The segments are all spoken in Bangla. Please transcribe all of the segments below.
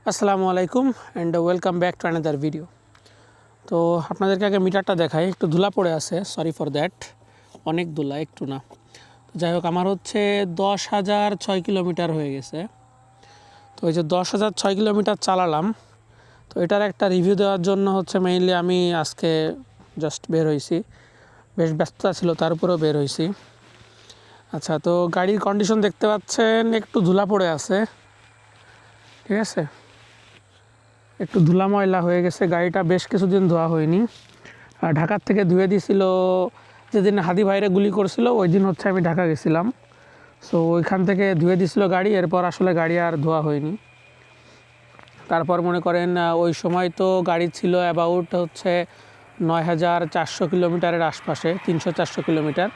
আসসালামু আলাইকুম and welcome back to another video. তো আপনাদেরকে আগে মিটারটা দেখাই, একটু ধুলা পড়ে আছে, সরি ফর দ্যাট, অনেক ধুলা, একটু না। তো যাই হোক, আমার হচ্ছে 10,006 কিলোমিটার হয়ে গেছে। তো এই যে 10,006 কিলোমিটার চালালাম, তো এটার একটা রিভিউ দেওয়ার জন্য হচ্ছে মেইনলি আমি আজকে জাস্ট বের হয়েছি, বেশ ব্যস্ততা ছিল তার উপরেও বের হয়েছি। আচ্ছা, তো গাড়ির কন্ডিশন দেখতে পাচ্ছেন, একটু ধুলা পড়ে আছে, ঠিক আছে, একটু ধুলা ময়লা হয়ে গেছে। গাড়িটা বেশ কিছুদিন ধোয়া হয়নি, ঢাকার থেকে ধুয়ে দিয়েছিল যেদিন হাদি ভাইরে গুলি করছিল, ওই দিন হচ্ছে আমি ঢাকা গেছিলাম। সো ওইখান থেকে ধুয়ে দিয়েছিল গাড়ি, এরপর আসলে গাড়ি আর ধোয়া হয়নি। তারপর মনে করেন ওই সময় তো গাড়ি ছিল অ্যাবাউট হচ্ছে 9,400 কিলোমিটারের আশপাশে, 300-400 কিলোমিটার।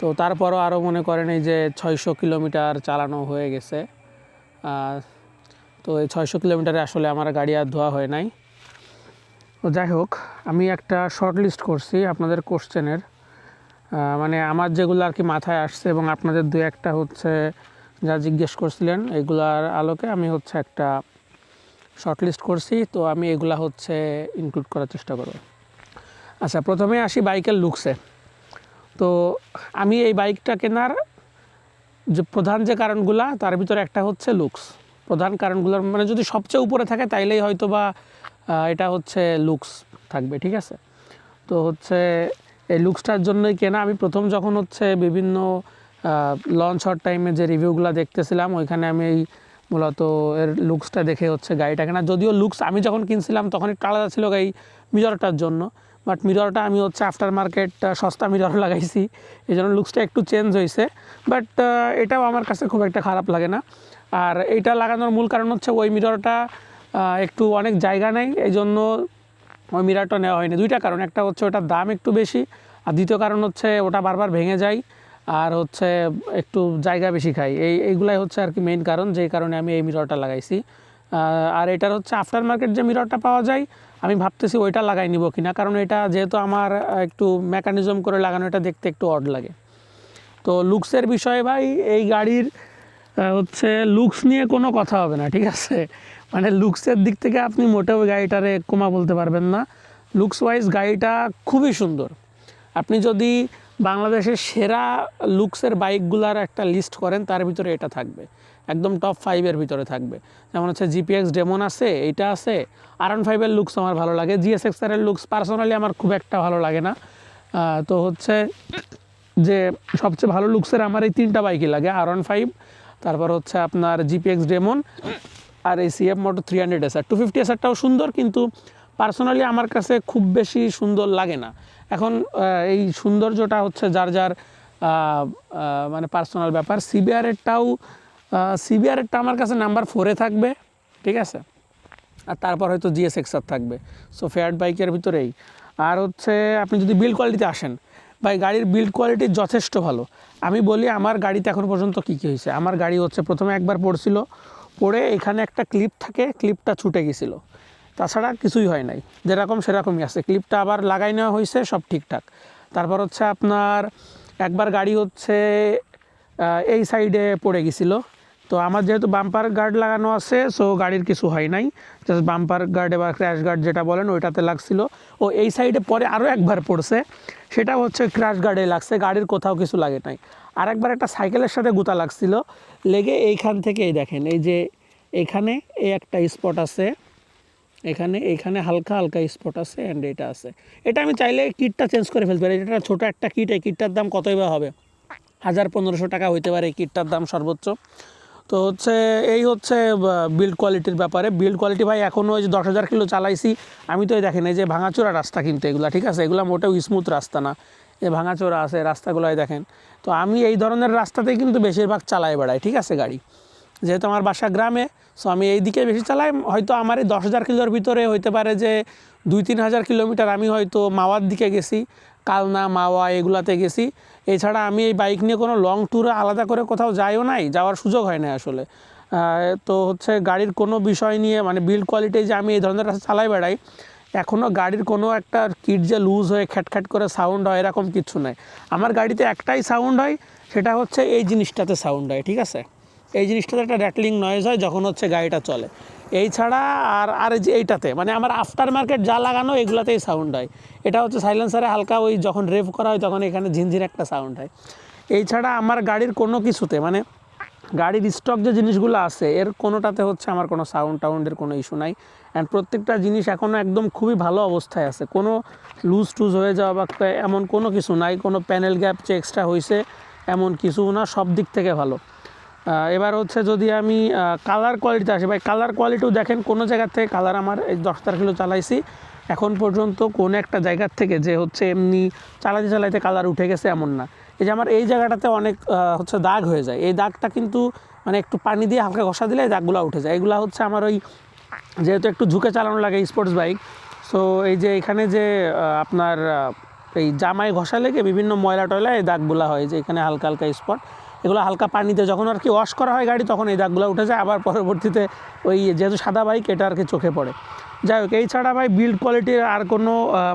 তো তারপরও আরও মনে করেন এই যে 600 কিলোমিটার চালানো হয়ে গেছে। তো এই 600 কিলোমিটারে আসলে আমার গাড়ি আর ধোয়া হয় নাই। তো যাই হোক, আমি একটা শর্ট লিস্ট করছি আপনাদের কোশ্চেনের, মানে আমার যেগুলো আর কি মাথায় আসছে এবং আপনাদের দু একটা হচ্ছে যা জিজ্ঞেস করছিলেন, এগুলার আলোকে আমি হচ্ছে একটা শর্ট লিস্ট করছি। তো আমি এগুলা হচ্ছে ইনক্লুড করার চেষ্টা করব। আচ্ছা, প্রথমে আসি বাইকের লুকসে। তো আমি এই বাইকটা কেনার যে প্রধান যে কারণগুলা, তার ভিতরে একটা হচ্ছে লুকস। প্রধান কারণগুলোর মানে যদি সবচেয়ে উপরে থাকে তাইলেই হয়তো বা এটা হচ্ছে লুকস থাকবে, ঠিক আছে। তো হচ্ছে এই লুকসটার জন্যই কেনা। আমি প্রথম যখন হচ্ছে বিভিন্ন লঞ্চ হওয়ার টাইমে যে রিভিউগুলো দেখতেছিলাম, ওইখানে আমি এই মূলত এর লুকসটা দেখে হচ্ছে গাড়িটা কেনা। যদিও লুকস আমি যখন কিনছিলাম তখন একটু আলাদা ছিল এই মিররটার জন্য, বাট মিররটা আমি হচ্ছে আফটার মার্কেট সস্তা মিরর লাগাইছি, এই জন্য লুকসটা একটু চেঞ্জ হয়েছে। বাট এটাও আমার কাছে খুব একটা খারাপ লাগে না। আর এইটা লাগানোর মূল কারণ হচ্ছে ওই মিররটা একটু অনেক জায়গা নেই, এই জন্য ওই মিররটা নেওয়া হয়নি। দুইটা কারণ, একটা হচ্ছে ওটার দাম একটু বেশি, আর দ্বিতীয় কারণ হচ্ছে ওটা বারবার ভেঙে যায়, আর হচ্ছে একটু জায়গা বেশি খাই। এইগুলাই হচ্ছে আর কি মেইন কারণ, যেই কারণে আমি এই মিররটা লাগাইছি। আর এটার হচ্ছে আফটার মার্কেট যে মিররটা পাওয়া যায়, আমি ভাবতেছি ওইটা লাগাই নিব কিনা, কারণ এটা যেহেতু আমার একটু মেকানিজম করে লাগানো, এটা দেখতে একটু অড লাগে। তো লুকসের বিষয়ে ভাই, এই গাড়ির হচ্ছে লুকস নিয়ে কোনো কথা হবে না, ঠিক আছে। মানে লুকসের দিক থেকে আপনি মোটেও গাড়িটারে কমা বলতে পারবেন না। লুকস ওয়াইজ গাড়িটা খুবই সুন্দর। আপনি যদি বাংলাদেশের সেরা লুকসের বাইকগুলার একটা লিস্ট করেন, তার ভিতরে এটা থাকবে, একদম টপ 5-এর ভিতরে থাকবে। যেমন হচ্ছে জিপিএক্স ডেমন আছে, এইটা আছে। R15-এর লুকস আমার ভালো লাগে। GSX-R-এর লুকস পার্সোনালি আমার খুব একটা ভালো লাগে না। তো হচ্ছে যে সবচেয়ে ভালো লুকসের আমার এই 3টা বাইকই লাগে, R15, তারপর হচ্ছে আপনার জিপিএক্স ডেমন, আর এই CF Moto 300 SR। 250 SRটাও সুন্দর, কিন্তু পার্সোনালি আমার কাছে খুব বেশি সুন্দর লাগে না। এখন এই সৌন্দর্যটা হচ্ছে যার যার মানে পার্সোনাল ব্যাপার। সিবিআরেরটা আমার কাছে নাম্বার 4-এ থাকবে, ঠিক আছে। আর তারপর হয়তো GSX-R থাকবে। সো ফেয়ার্ড বাইকের ভিতরেই। আর হচ্ছে আপনি যদি বিল্ড কোয়ালিটিতে আসেন, ভাই গাড়ির বিল্ড কোয়ালিটি যথেষ্ট ভালো। আমি বলি আমার গাড়িতে এখন পর্যন্ত কী কী হয়েছে। আমার গাড়ি হচ্ছে প্রথমে একবার পড়ছিল, পড়ে এখানে একটা ক্লিপ থাকে, ক্লিপটা ছুটে গেছিলো, তাছাড়া কিছুই হয় নাই, যেরকম সেরকমই আছে। ক্লিপটা আবার লাগাই নেওয়া হয়েছে, সব ঠিকঠাক। তারপর হচ্ছে আপনার একবার গাড়ি হচ্ছে এই সাইডে পড়ে গেছিলো। তো আমার যেহেতু বাম্পার গার্ড লাগানো আছে, সো গাড়ির কিছু হয় নাই, জাস্ট বাম্পার গার্ড বা ক্র্যাশ গার্ড যেটা বলেন ওইটাতে লাগছিল। ও এই সাইডে পরে আরও একবার পড়ছে, সেটা হচ্ছে ক্র্যাশ গার্ডে লাগছে, গাড়ির কোথাও কিছু লাগে নাই। আর একবার একটা সাইকেলের সাথে গুঁতা লাগছিল, লেগে এইখান থেকে এই দেখেন, এই যে এখানে এই একটা স্পট আছে, এইখানে হালকা হালকা স্পট আছে, অ্যান্ড এটা আছে। এটা আমি চাইলে কিটটা চেঞ্জ করে ফেলতে পারি। এটা ছোটো একটা কিট, এই কিটটার দাম কতই বা হবে, 1,000-1,500 টাকা হইতে পারে এই কিটটার দাম সর্বোচ্চ। তো হচ্ছে এই হচ্ছে বিল্ড কোয়ালিটির ব্যাপারে। বিল্ড কোয়ালিটি ভাই এখনও ওই যে 10,000 কিলো চালাইছি আমি, তো এই দেখেন এই যে ভাঙাচোরা রাস্তা, কিন্তু এগুলো ঠিক আছে, এগুলো মোটেও স্মুথ রাস্তা না, এই ভাঙাচোরা আছে রাস্তাগুলোয় দেখেন। তো আমি এই ধরনের রাস্তাতেই কিন্তু বেশিরভাগ চালাই বেড়াই, ঠিক আছে গাড়ি, যেহেতু আমার বাসা গ্রামে। সো আমি এই দিকে বেশি চালাই। হয়তো আমার এই 10,000 কিলোর ভিতরে হইতে পারে যে 2-3 হাজার কিলোমিটার আমি হয়তো মাওয়ার দিকে গেছি, কালনা মাওয়া এগুলাতে গেছি। এছাড়া আমি এই বাইক নিয়ে কোনো লং ট্যুরে আলাদা করে কোথাও যাইও নাই, যাওয়ার সুযোগ হয় না আসলে। তো হচ্ছে গাড়ির কোনো বিষয় নিয়ে মানে বিল্ড কোয়ালিটি যে আমি এই ধরনের রাস্তা চালাই বেড়াই, এখনও গাড়ির কোনো একটা কিট যে লুজ হয়ে খ্যাটখ্যাট করে সাউন্ড হয় এরকম কিছু নাই। আমার গাড়িতে একটাই সাউন্ড হয়, সেটা হচ্ছে এই জিনিসটাতে সাউন্ড হয়, ঠিক আছে। এই জিনিসটাতে একটা র্যাটলিং নয়েজ হয় যখন হচ্ছে গাড়িটা চলে। এই ছাড়া আর এই যে এইটাতে মানে আমার আফটার মার্কেট যা লাগানো এগুলাতেই সাউন্ড হয়। এটা হচ্ছে সাইলেন্সারে হালকা ওই যখন রেভ করা হয় তখন এখানে ঝিনঝিন একটা সাউন্ড হয়। এই ছাড়া আমার গাড়ির কোনো কিছুতে মানে গাড়ির স্টক যে জিনিসগুলো আছে এর কোনোটাতে হচ্ছে আমার কোনো সাউন্ডের কোনো ইস্যু নাই। অ্যান্ড প্রত্যেকটা জিনিস এখনও একদম খুবই ভালো অবস্থায় আছে, কোনো লুজ টুজ হয়ে যাওয়া বা এমন কোনো কিছু নাই, কোনো প্যানেল গ্যাপ যে এক্সট্রা হয়েছে এমন কিছু না, সব দিক থেকে ভালো। এবার হচ্ছে যদি আমি কালার কোয়ালিটিতে আসি, ভাই কালার কোয়ালিটিও দেখেন কোনো জায়গার থেকে কালার আমার এই 10 কিলো চালাইছি এখন পর্যন্ত কোনো একটা জায়গার থেকে যে হচ্ছে এমনি চালাইতে কালার উঠে গেছে এমন না। এই যে আমার এই জায়গাটাতে অনেক হচ্ছে দাগ হয়ে যায়, এই দাগটা কিন্তু মানে একটু পানি দিয়ে হালকা ঘষা দিলে এই দাগগুলো উঠে যায়। এগুলো হচ্ছে আমার ওই যেহেতু একটু ঝুঁকে চালানো লাগে স্পোর্টস বাইক, সো এই যে এখানে যে আপনার এই জামায় ঘষা লেগে বিভিন্ন ময়লা টয়লা এই দাগগুলো হয় যে এখানে হালকা হালকা স্পট, এগুলো হালকা পানিতে যখন আর কি ওয়াশ করা হয় গাড়ি তখন এই দাগগুলো উঠে যায়, আবার পরবর্তীতে ওই যেহেতু সাদা বাইক এটা আর কি চোখে পড়ে। যাই হোক, এই ছাড়া ভাই বিল্ড কোয়ালিটির আর কোনো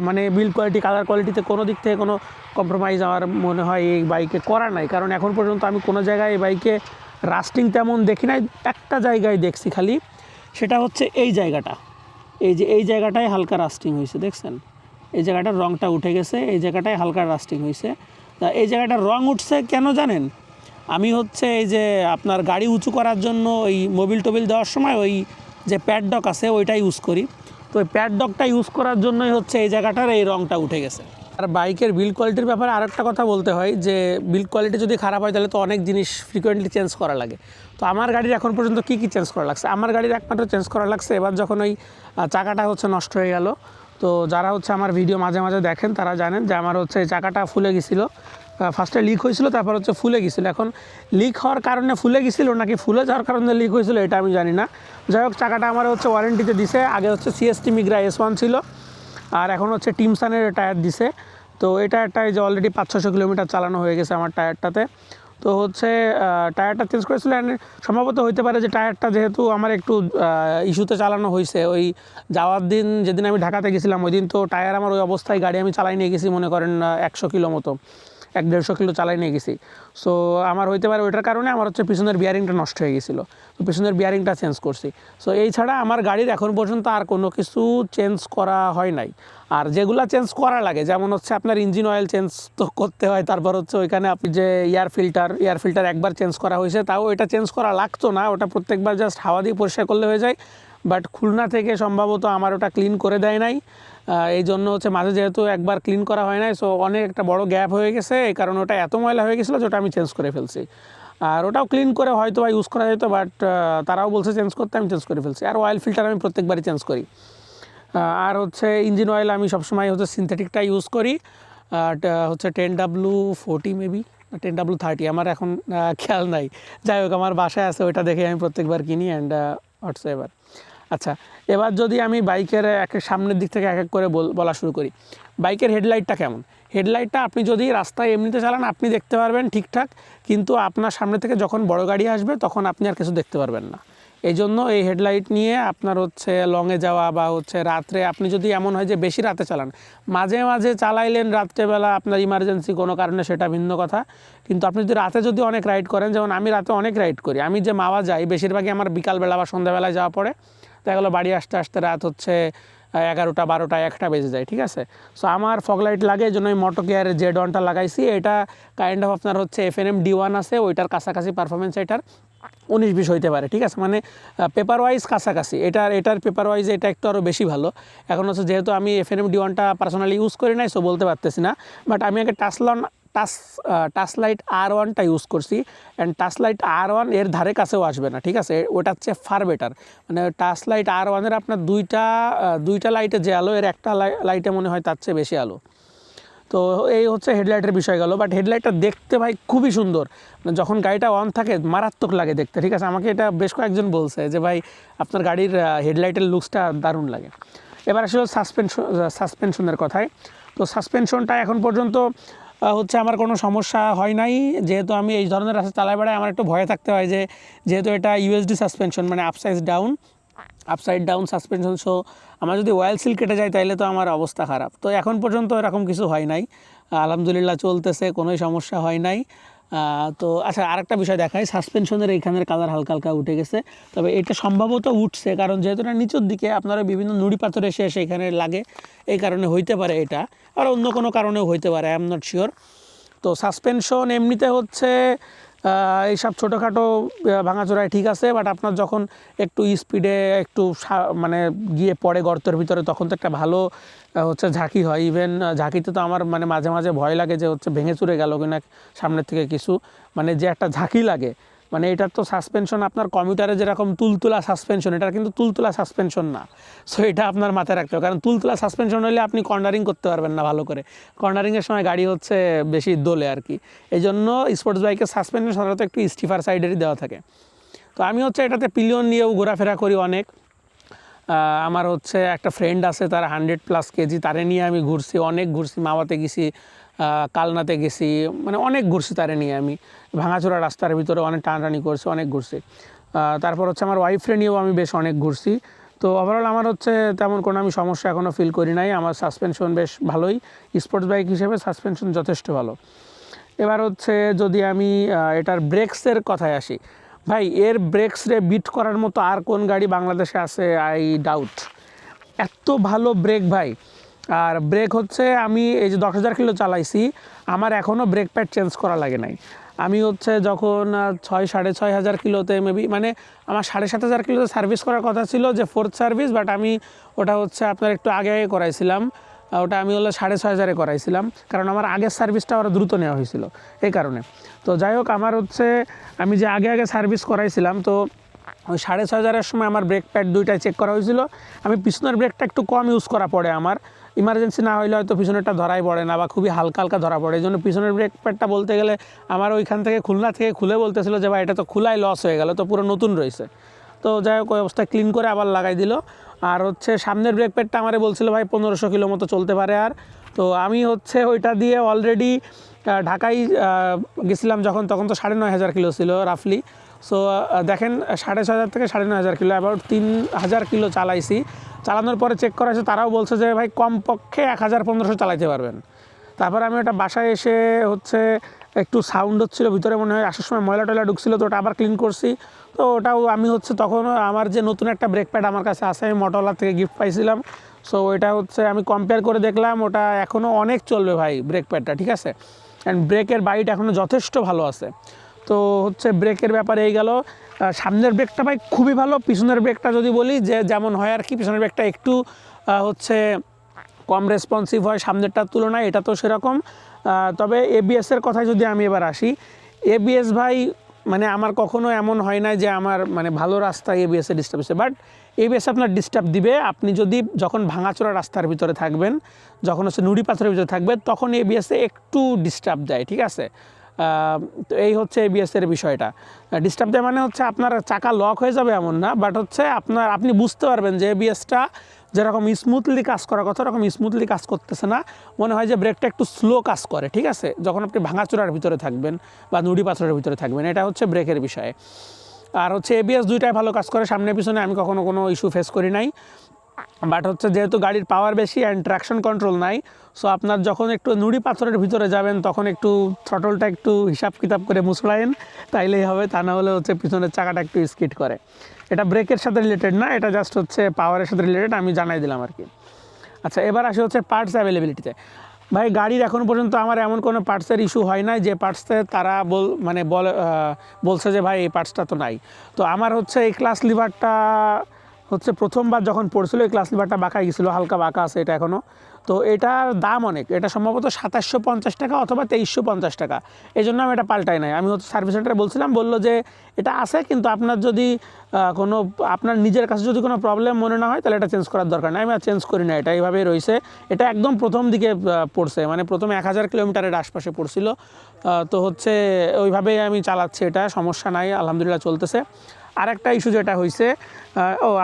মানে বিল্ড কোয়ালিটি কালার কোয়ালিটিতে কোনো দিক থেকে কোনো কম্প্রোমাইজ আমার মনে হয় এই বাইকে করা নাই। কারণ এখন পর্যন্ত আমি কোনো জায়গায় এই বাইকে রাস্টিং তেমন দেখি নাই, একটা জায়গায় দেখছি খালি, সেটা হচ্ছে এই জায়গাটা, এই যে এই জায়গাটায় হালকা রাস্টিং হয়েছে দেখছেন, এই জায়গাটার রঙটা উঠে গেছে, এই জায়গাটায় হালকা রাস্টিং হয়েছে। তা এই জায়গাটার রঙ উঠছে কেন জানেন? আমি হচ্ছে এই যে আপনার গাড়ি উঁচু করার জন্য ওই মোবিল টোবিল দেওয়ার সময় ওই যে প্যাডডক আছে ওইটা ইউজ করি, তো ওই প্যাডডকটা ইউজ করার জন্যই হচ্ছে এই জায়গাটার এই রঙটা উঠে গেছে। আর বাইকের বিল্ড কোয়ালিটির ব্যাপারে আরেকটা কথা বলতে হয় যে বিল্ড কোয়ালিটি যদি খারাপ হয় তাহলে তো অনেক জিনিস ফ্রিকোয়েন্টলি চেঞ্জ করা লাগে। তো আমার গাড়ির এখন পর্যন্ত কী চেঞ্জ করা লাগছে, আমার গাড়ির একমাত্র চেঞ্জ করা লাগছে এবার যখন ওই চাকাটা হচ্ছে নষ্ট হয়ে গেল। তো যারা হচ্ছে আমার ভিডিও মাঝে মাঝে দেখেন তারা জানেন যে আমার হচ্ছে এই চাকাটা ফুলে গেছিলো, ফার্স্টে লিক হয়েছিল তারপর হচ্ছে ফুলে গেছিলো। এখন লিক হওয়ার কারণে ফুলে গেছিলো নাকি ফুলে যাওয়ার কারণে লিক হয়েছিল এটা আমি জানি না। যাই হোক, চাকাটা আমার হচ্ছে ওয়ারেন্টিতে দিছে, আগে হচ্ছে সিএসটি মিগ্রা S1 ছিল আর এখন হচ্ছে টিমসানের টায়ার দিছে। তো এই টায়ারটায় যে অলরেডি 500-600 কিলোমিটার চালানো হয়ে গেছে আমার টায়ারটাতে। তো হচ্ছে টায়ারটা চেঞ্জ করেছিল, সম্ভবত হইতে পারে যে টায়ারটা যেহেতু আমার একটু ইস্যুতে চালানো হয়েছে, ওই যাওয়ার দিন যেদিন আমি ঢাকাতে গেছিলাম ওই দিন তো টায়ার আমার ওই অবস্থায় গাড়ি আমি চালাই নিয়ে গেছি মনে করেন 100 কিলো মতো, 100-150 কিলো চালাই নিয়ে গেছি। সো আমার হইতে পারে ওইটার কারণে আমার হচ্ছে পিছনের বিয়ারিংটা নষ্ট হয়ে গেছিলো, তো পিছনের বিয়ারিংটা চেঞ্জ করছি। সো এই ছাড়া আমার গাড়ির এখন পর্যন্ত আর কোনো কিছু চেঞ্জ করা হয় নাই। আর যেগুলো চেঞ্জ করা লাগে যেমন হচ্ছে আপনার ইঞ্জিন অয়েল চেঞ্জ তো করতে হয়, তারপর হচ্ছে ওইখানে আপনি যে এয়ার ফিল্টার একবার চেঞ্জ করা হয়েছে, তাও এটা চেঞ্জ করা লাগতো না, ওটা প্রত্যেকবার জাস্ট হাওয়া দিয়ে পরিষ্কার করলে হয়ে যায়। বাট খুলনা থেকে সম্ভবত আমার ওটা ক্লিন করে দেয় নাই, এই জন্য হচ্ছে মাঝে যেহেতু একবার ক্লিন করা হয় নাই, সো অনেক একটা বড় গ্যাপ হয়ে গেছে, এই কারণে ওটা এত ময়লা হয়ে গেছিলো যে ওটা আমি চেঞ্জ করে ফেলছি। আর ওটাও ক্লিন করে হয়তো বা ইউজ করা যেত, বাট তারাও বলছে চেঞ্জ করতে, আমি চেঞ্জ করে ফেলছি। আর অয়েল ফিল্টার আমি প্রত্যেকবারই চেঞ্জ করি। আর হচ্ছে ইঞ্জিন অয়েল আমি সবসময় হচ্ছে সিনথেটিকটা ইউজ করি, হচ্ছে 10W40 মেবি 10W30 আমার এখন খেয়াল নাই। যাই হোক, আমার বাসায় আছে, ওইটা দেখে আমি প্রত্যেকবার কিনি অ্যান্ড হোয়াটসঅ্যাপ। আচ্ছা, এবার যদি আমি বাইকের সামনের দিক থেকে এক এক করে বলা শুরু করি, বাইকের হেডলাইটটা কেমন। হেডলাইটটা আপনি যদি রাস্তায় এমনিতে চালান আপনি দেখতে পারবেন ঠিকঠাক, কিন্তু আপনার সামনে থেকে যখন বড় গাড়ি আসবে তখন আপনি আর কিছু দেখতে পারবেন না। এই জন্য এই হেডলাইট নিয়ে আপনার হচ্ছে লংয়ে যাওয়া বা হচ্ছে রাত্রে আপনি যদি এমন হয় যে বেশি রাতে চালান, মাঝে মাঝে চালাইলেন রাত্রেবেলা আপনার ইমার্জেন্সি কোনো কারণে সেটা ভিন্ন কথা, কিন্তু আপনি যদি রাতে যদি অনেক রাইড করেন, যেমন আমি রাতে অনেক রাইড করি, আমি যে মাওয়া যাই বেশিরভাগই আমার বিকালবেলা বা সন্ধ্যাবেলায় যাওয়া পড়ে, দেখা গেলো বাড়ি আসতে আসতে রাত হচ্ছে 11টা 12টা 1টা বেজে যায়, ঠিক আছে। সো আমার ফগ লাইট লাগে, এই জন্য আমি মোটো কেয়ারের Z1টা লাগাইছি, এটা কাইন্ড অফ আপনার হচ্ছে FNM D1 আছে, ওইটার কাছাকাছি পারফরমেন্স এটার 19-20 হইতে পারে, ঠিক আছে, মানে পেপার ওয়াইজ কাছাকাছি, এটার পেপার ওয়াইজ এটা একটু আরও বেশি ভালো। এখন হচ্ছে যেহেতু আমি FNM D1টা পার্সোনালি ইউজ করি নাই, সো বলতে পারতেছি না, বাট আমি আগে টাচ লাইট R1টা ইউজ করছি, অ্যান্ড টাচ লাইট R1 এর ধারে কাছেও আসবে না, ঠিক আছে, ওটা হচ্ছে ফার বেটার। মানে টাচ লাইট R1-এর আপনার দুইটা লাইটে যে আলো, এর একটা লাইটে মনে হয় তার চেয়ে বেশি আলো। তো এই হচ্ছে হেডলাইটের বিষয় গেল, বাট হেডলাইটটা দেখতে ভাই খুবই সুন্দর, যখন গাড়িটা অন থাকে মারাত্মক লাগে দেখতে, ঠিক আছে। আমাকে এটা বেশ কয়েকজন বলছে যে ভাই আপনার গাড়ির হেডলাইটের লুকসটা দারুণ লাগে। এবার আসলে সাসপেনশনের কথায়, তো সাসপেনশনটা এখন পর্যন্ত হচ্ছে আমার কোনো সমস্যা হয় নাই, যেহেতু আমি এই ধরনের রাস্তা চালাই বেড়াই আমার একটু ভয়ে থাকতে হয় যে যেহেতু এটা USD সাসপেনশন মানে আপসাইড ডাউন সাসপেনশন, সো আমার যদি অয়েল সিল কেটে যায় তাইলে তো আমার অবস্থা খারাপ। তো এখন পর্যন্ত এরকম কিছু হয় নাই, আলহামদুলিল্লাহ চলতেছে, কোনোই সমস্যা হয় নাই। তো আচ্ছা, আরেকটা বিষয় দেখাই, সাসপেনশনের এইখানের কালার হালকা হালকা উঠে গেছে, তবে এটা সম্ভবত উঠছে, কারণ যেহেতু এটা নিচের দিকে আপনারা বিভিন্ন নুড়ি পাথর এসে এসে এখানে লাগে, এই কারণে হইতে পারে এটা, আর অন্য কোনো কারণেও হইতে পারে, আই এম নট শিওর। তো সাসপেনশন এমনিতে হচ্ছে এইসব ছোটোখাটো ভাঙাচোরায় ঠিক আছে, বাট আপনার যখন একটু স্পিডে একটু মানে গিয়ে পড়ে গর্তের ভিতরে, তখন তো একটা ভালো হচ্ছে ঝাঁকি হয়। ইভেন ঝাঁকিতে তো আমার মানে মাঝে মাঝে ভয় লাগে যে হচ্ছে ভেঙে চুরে গেল কিনা সামনের থেকে কিছু, মানে যে একটা ঝাঁকি লাগে, মানে এটার তো সাসপেনশন আপনার কমিউটারে যেরকম তুলতুলা সাসপেনশন, এটার কিন্তু তুলতুলা সাসপেনশন না। সো এটা আপনার মাথায় রাখতে হবে, কারণ তুলতুলা সাসপেনশন হলে আপনি কর্নারিং করতে পারবেন না ভালো করে, কর্নারিংয়ের সময় গাড়ি হচ্ছে বেশি দোলে আর কি। এই জন্য স্পোর্টস বাইকের সাসপেনশন সাধারণত একটু স্টিফার সাইডেরই দেওয়া থাকে। তো আমি হচ্ছে এটাতে পিলিয়ন নিয়েও ঘোরাফেরা করি অনেক। আমার হচ্ছে একটা ফ্রেন্ড আছে, তার 100+ কেজি, তারে নিয়ে আমি ঘুরছি, অনেক ঘুরছি, মাওয়াতে গেছি, কালনাতে গেছি, মানে অনেক ঘুরছি তারে নিয়ে আমি, ভাঙাচোরা রাস্তার ভিতরে অনেক টানাটানি করছি, অনেক ঘুরছি। তারপর হচ্ছে আমার ওয়াইফরে নিয়েও আমি বেশ অনেক ঘুরছি। তো ওভারঅল আমার হচ্ছে তেমন কোনো আমি সমস্যা এখনও ফিল করি নাই, আমার সাসপেনশন বেশ ভালোই, স্পোর্টস বাইক হিসেবে সাসপেনশন যথেষ্ট ভালো। এবার হচ্ছে যদি আমি এটার ব্রেকসের কথায় আসি, ভাই এর ব্রেকসরে বিট করার মতো আর কোন গাড়ি বাংলাদেশে আছে, আই ডাউট। এত ভালো ব্রেক ভাই। আর ব্রেক হচ্ছে আমি এই যে 10,000 কিলো চালাইছি, আমার এখনও ব্রেক প্যাড চেঞ্জ করা লাগে নাই। আমি হচ্ছে যখন 6,500 কিলোতে মেবি, মানে আমার 7,500 কিলোতে সার্ভিস করার কথা ছিল, যে 4th সার্ভিস, বাট আমি ওটা হচ্ছে আপনার একটু আগে আগে করাইছিলাম, ওটা আমি হলো 6,500 করাইছিলাম, কারণ আমার আগের সার্ভিসটা ওরা দ্রুত নেওয়া হয়েছিল এই কারণে। তো যাই হোক, আমার হচ্ছে আমি যে আগে আগে সার্ভিস করাইছিলাম, তো ওই 6,500 সময় আমার ব্রেক প্যাড দুইটাই চেক করা হয়েছিল। আমি পিছনের ব্রেকটা একটু কম ইউজ করা পড়ে, আমার ইমার্জেন্সি না হইলে হয়তো পিছনেরটা ধরাই পড়ে না, বা খুবই হালকা হালকা ধরা পড়ে। এই জন্য পিছনের ব্রেক প্যাডটা বলতে গেলে আমার ওইখান থেকে খুলনা থেকে খুলে বলতেছিল যে ভাই এটা তো খোলাই লস হয়ে গেল, তো পুরো নতুন রয়েছে। তো যাই হোক, ওই অবস্থায় ক্লিন করে আবার লাগাই দিল। আর হচ্ছে সামনের ব্রেক প্যাডটা আমারে বলছিল ভাই 1,500 কিলো মতো চলতে পারে। আর তো আমি হচ্ছে ওইটা দিয়ে অলরেডি ঢাকায় গেছিলাম যখন, তখন তো 9,500 কিলো ছিল রাফলি। সো দেখেন 6,500 থেকে 9,500 কিলো, অ্যাবাউট 3,000 কিলো চালাইছি। চালানোর পরে চেক করা হয়েছে, তারাও বলছে যে ভাই কমপক্ষে 1,000-1,500 চালাইতে পারবেন। তারপর আমি ওটা বাসায় এসে হচ্ছে একটু সাউন্ড হচ্ছিলো ভিতরে, মনে হয় আসার সময় ময়লা টয়লা ঢুকছিল, তো ওটা আবার ক্লিন করছি। তো ওটাও আমি হচ্ছে তখন আমার যে নতুন একটা ব্রেক প্যাড আমার কাছে আছে, আমি মোটরোলা থেকে গিফট পাইছিলাম। সো ওইটা হচ্ছে আমি কম্পেয়ার করে দেখলাম, ওটা এখনও অনেক চলবে ভাই ব্রেক প্যাডটা, ঠিক আছে। অ্যান্ড ব্রেকের বাইট এখনও যথেষ্ট ভালো আছে। তো হচ্ছে ব্রেকের ব্যাপারে এই গেল। সামনের ব্রেকটা ভাই খুবই ভালো। পিছনের ব্রেকটা যদি বলি যে যেমন হয় আর কি, পিছনের ব্রেকটা একটু হচ্ছে কম রেসপন্সিভ হয় সামনেরটার তুলনায়, এটা তো সেরকম। তবে এবিএসের কথায় যদি আমি এবার আসি, এবিএস ভাই মানে আমার কখনো এমন হয় না যে আমার মানে ভালো রাস্তায় এবিএসে ডিস্টার্ব হচ্ছে, বাট এবিএস আপনার ডিস্টার্ব দিবে আপনি যদি যখন ভাঙাচোরা রাস্তার ভিতরে থাকবেন, যখন হচ্ছে নুড়ি পাথরের ভিতরে থাকবেন, তখন এবিএসে একটু ডিস্টার্ব দেয়, ঠিক আছে। তো এই হচ্ছে এবিএসের বিষয়টা। ডিস্টার্ব দেয় মানে হচ্ছে আপনার চাকা লক হয়ে যাবে এমন না, বাট হচ্ছে আপনি বুঝতে পারবেন যে এবিএসটা যেরকম স্মুথলি কাজ করার কথা ওরকম স্মুথলি কাজ করতেছে না, মনে হয় যে ব্রেকটা একটু স্লো কাজ করে, ঠিক আছে, যখন আপনি ভাঙাচোরার ভিতরে থাকবেন বা নুড়ি পাথরের ভিতরে থাকবেন। এটা হচ্ছে ব্রেকের বিষয়ে। আর হচ্ছে এবিএস দুইটাই ভালো কাজ করে, সামনে পিছনে আমি কখনো কোনো ইস্যু ফেস করি নাই। বাট হচ্ছে যেহেতু গাড়ির পাওয়ার বেশি অ্যান্ড ট্র্যাকশন কন্ট্রোল নাই, সো আপনার যখন একটু নুড়ি পাথরের ভিতরে যাবেন তখন একটু থ্রটলটা একটু হিসাব কিতাব করে মুছড়ায়েন, তাইলেই হবে, তা না হলে হচ্ছে পিছনের চাকাটা একটু স্কিড করে। এটা ব্রেকের সাথে রিলেটেড না, এটা জাস্ট হচ্ছে পাওয়ারের সাথে রিলেটেড, আমি জানাই দিলাম আর কি। আচ্ছা, এবার আসি হচ্ছে পার্টস অ্যাভেলেবিলিটিতে। ভাই গাড়ির এখন পর্যন্ত আমার এমন কোনো পার্টসের ইস্যু হয় না যে পার্টসে তারা বলছে যে ভাই এই পার্টসটা তো নাই। তো আমার হচ্ছে এই ক্লাস লিভারটা হচ্ছে প্রথমবার যখন পড়ছিল, এই ক্লাস লিভারটা বাঁকা গেছিলো, হালকা বাঁকা আছে এটা এখনও। তো এটার দাম অনেক, এটা সম্ভবত 2,750 টাকা অথবা 2,350 টাকা। এই জন্য আমি এটা পাল্টাই নাই। আমি হচ্ছে সার্ভিস সেন্টারে বলছিলাম, বললো যে এটা আছে, কিন্তু আপনার যদি আপনার নিজের কাছে যদি কোনো প্রবলেম মনে না হয় তাহলে এটা চেঞ্জ করার দরকার নেই। আমি আর চেঞ্জ করি না, এটা এইভাবেই রয়েছে। এটা একদম প্রথম দিকে পড়ছে, মানে প্রথমে 1,000 কিলোমিটারের আশপাশে পড়ছিল। তো হচ্ছে ওইভাবেই আমি চালাচ্ছি, এটা সমস্যা নাই, আলহামদুলিল্লাহ চলতেছে। আর একটা ইস্যু যেটা হয়েছে,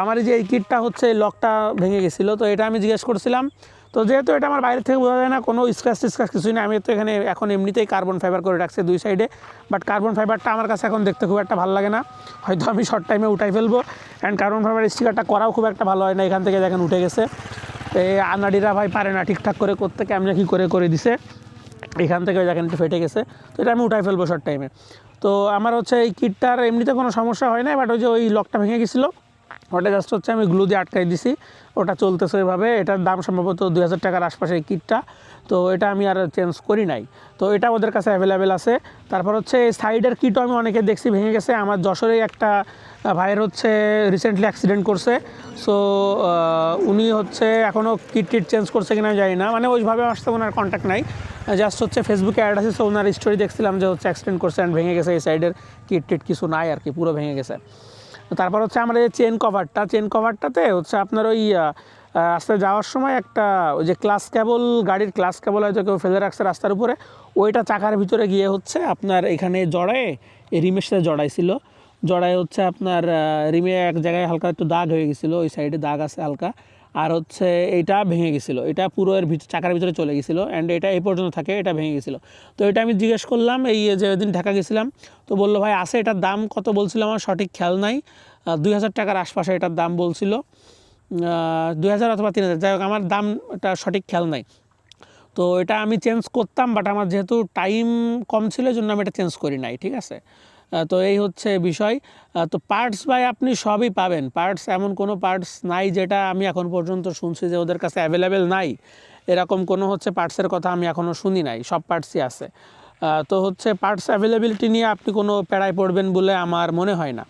আমার যে এই কিটটা হচ্ছে লকটা ভেঙে গেছিলো, তো এটা আমি জিজ্ঞেস করছিলাম। তো যেহেতু এটা আমার বাইরে থেকে বোঝা যায় না, কোনো স্ক্র্যাচ টিস্ক্র্যাচ কিছুই না, আমি তো এখানে এখন এমনিতেই কার্বন ফাইবার করে রাখছি দুই সাইডে। বাট কার্বন ফাইবারটা আমার কাছে এখন দেখতে খুব একটা ভালো লাগে না, হয়তো আমি শর্ট টাইমে উঠাই ফেলবো। অ্যান্ড কার্বন ফাইবার স্টিকারটা করাও খুব একটা ভালো হয় না, এখান থেকে দেখেন উঠে গেছে। এই আনাডিরা ভাই পারে না ঠিকঠাক করে করতে, কেমনে কী করে দিছে। এখান থেকে দেখেন একটু ফেটে গেছে, তো এটা আমি উঠাই ফেলবো শর্ট টাইমে। তো আমার হচ্ছে এই কিটটার এমনিতে কোনো সমস্যা হয় না, বাট ওই যে ওই লকটা ভেঙে গেছিলো, ওটা জাস্ট হচ্ছে আমি গ্লু দিয়ে আটকাই দিছি, ওটা চলতেছে ওইভাবে। এটার দাম সম্ভবত 2000 টাকার আশপাশে এই কিটটা, তো এটা আমি আর চেঞ্জ করি নাই, তো এটা ওদের কাছে অ্যাভেলেবেল আছে। তারপর হচ্ছে এই সাইডের কিটও আমি অনেকে দেখছি ভেঙে গেছে। আমার যশোরে একটা ভাইয়ের হচ্ছে রিসেন্টলি অ্যাক্সিডেন্ট করছে, সো উনি হচ্ছে এখনও কিট টিট চেঞ্জ করছে কিনা জানি না, মানে ওইভাবে আমার সাথে ওনার কন্ট্যাক্ট নাই, জাস্ট হচ্ছে ফেসবুকে অ্যাড আছে, সো ওনার স্টোরি দেখছিলাম যে হচ্ছে অ্যাক্সিডেন্ট করছে অ্যান্ড ভেঙে গেছে, এই সাইডের কিট টিট কিছু নাই আর কি, পুরো ভেঙে গেছে। তারপর হচ্ছে আমার এই চেন কভারটাতে হচ্ছে আপনার ওই রাস্তায় যাওয়ার সময় একটা ওই যে ক্লাস কেবল, গাড়ির ক্লাস কেবল হয়তো কেউ ফেলে রাখছে রাস্তার উপরে, ওইটা চাকার ভিতরে গিয়ে হচ্ছে আপনার এখানে জড়ায়, এই রিমের সাথে জড়ায় হচ্ছে আপনার রিমে এক জায়গায় হালকা একটু দাগ হয়ে গেছিলো, ওই সাইডে দাগ আছে হালকা, আর হচ্ছে এইটা ভেঙে গেছিলো, এটা পুরো এর চাকার ভিতরে চলে গেছিলো অ্যান্ড এটা এই পর্যন্ত থাকে, এটা ভেঙে গেছিলো। তো এটা আমি জিজ্ঞেস করলাম এই যে ওই দিন ঢাকা গেছিলাম, তো বললো ভাই আছে, এটার দাম কত বলছিল আমার সঠিক খেয়াল নাই, 2000 টাকার আশপাশে এটার দাম বলছিল, 2000 অথবা 3000, যাই হোক আমার দামটা সঠিক খেয়াল নাই। তো এটা আমি চেঞ্জ করতাম, বাট আমার যেহেতু টাইম কম ছিল এই জন্য আমি এটা চেঞ্জ করি নাই, ঠিক আছে। তো এই হচ্ছে বিষয়। তো পার্টস ভাই আপনি সবই পাবেন, পার্টস এমন কোনো পার্টস নাই যেটা আমি এখন পর্যন্ত শুনছি যে ওদের কাছে অ্যাভেলেবেল নাই, এরকম কোনো হচ্ছে পার্টসের কথা আমি এখনও শুনি নাই, সব পার্টসই আছে। তো হচ্ছে পার্টস অ্যাভেলেবিলিটি নিয়ে আপনি কোনো প্যারায় পড়বেন বলে আমার মনে হয় না।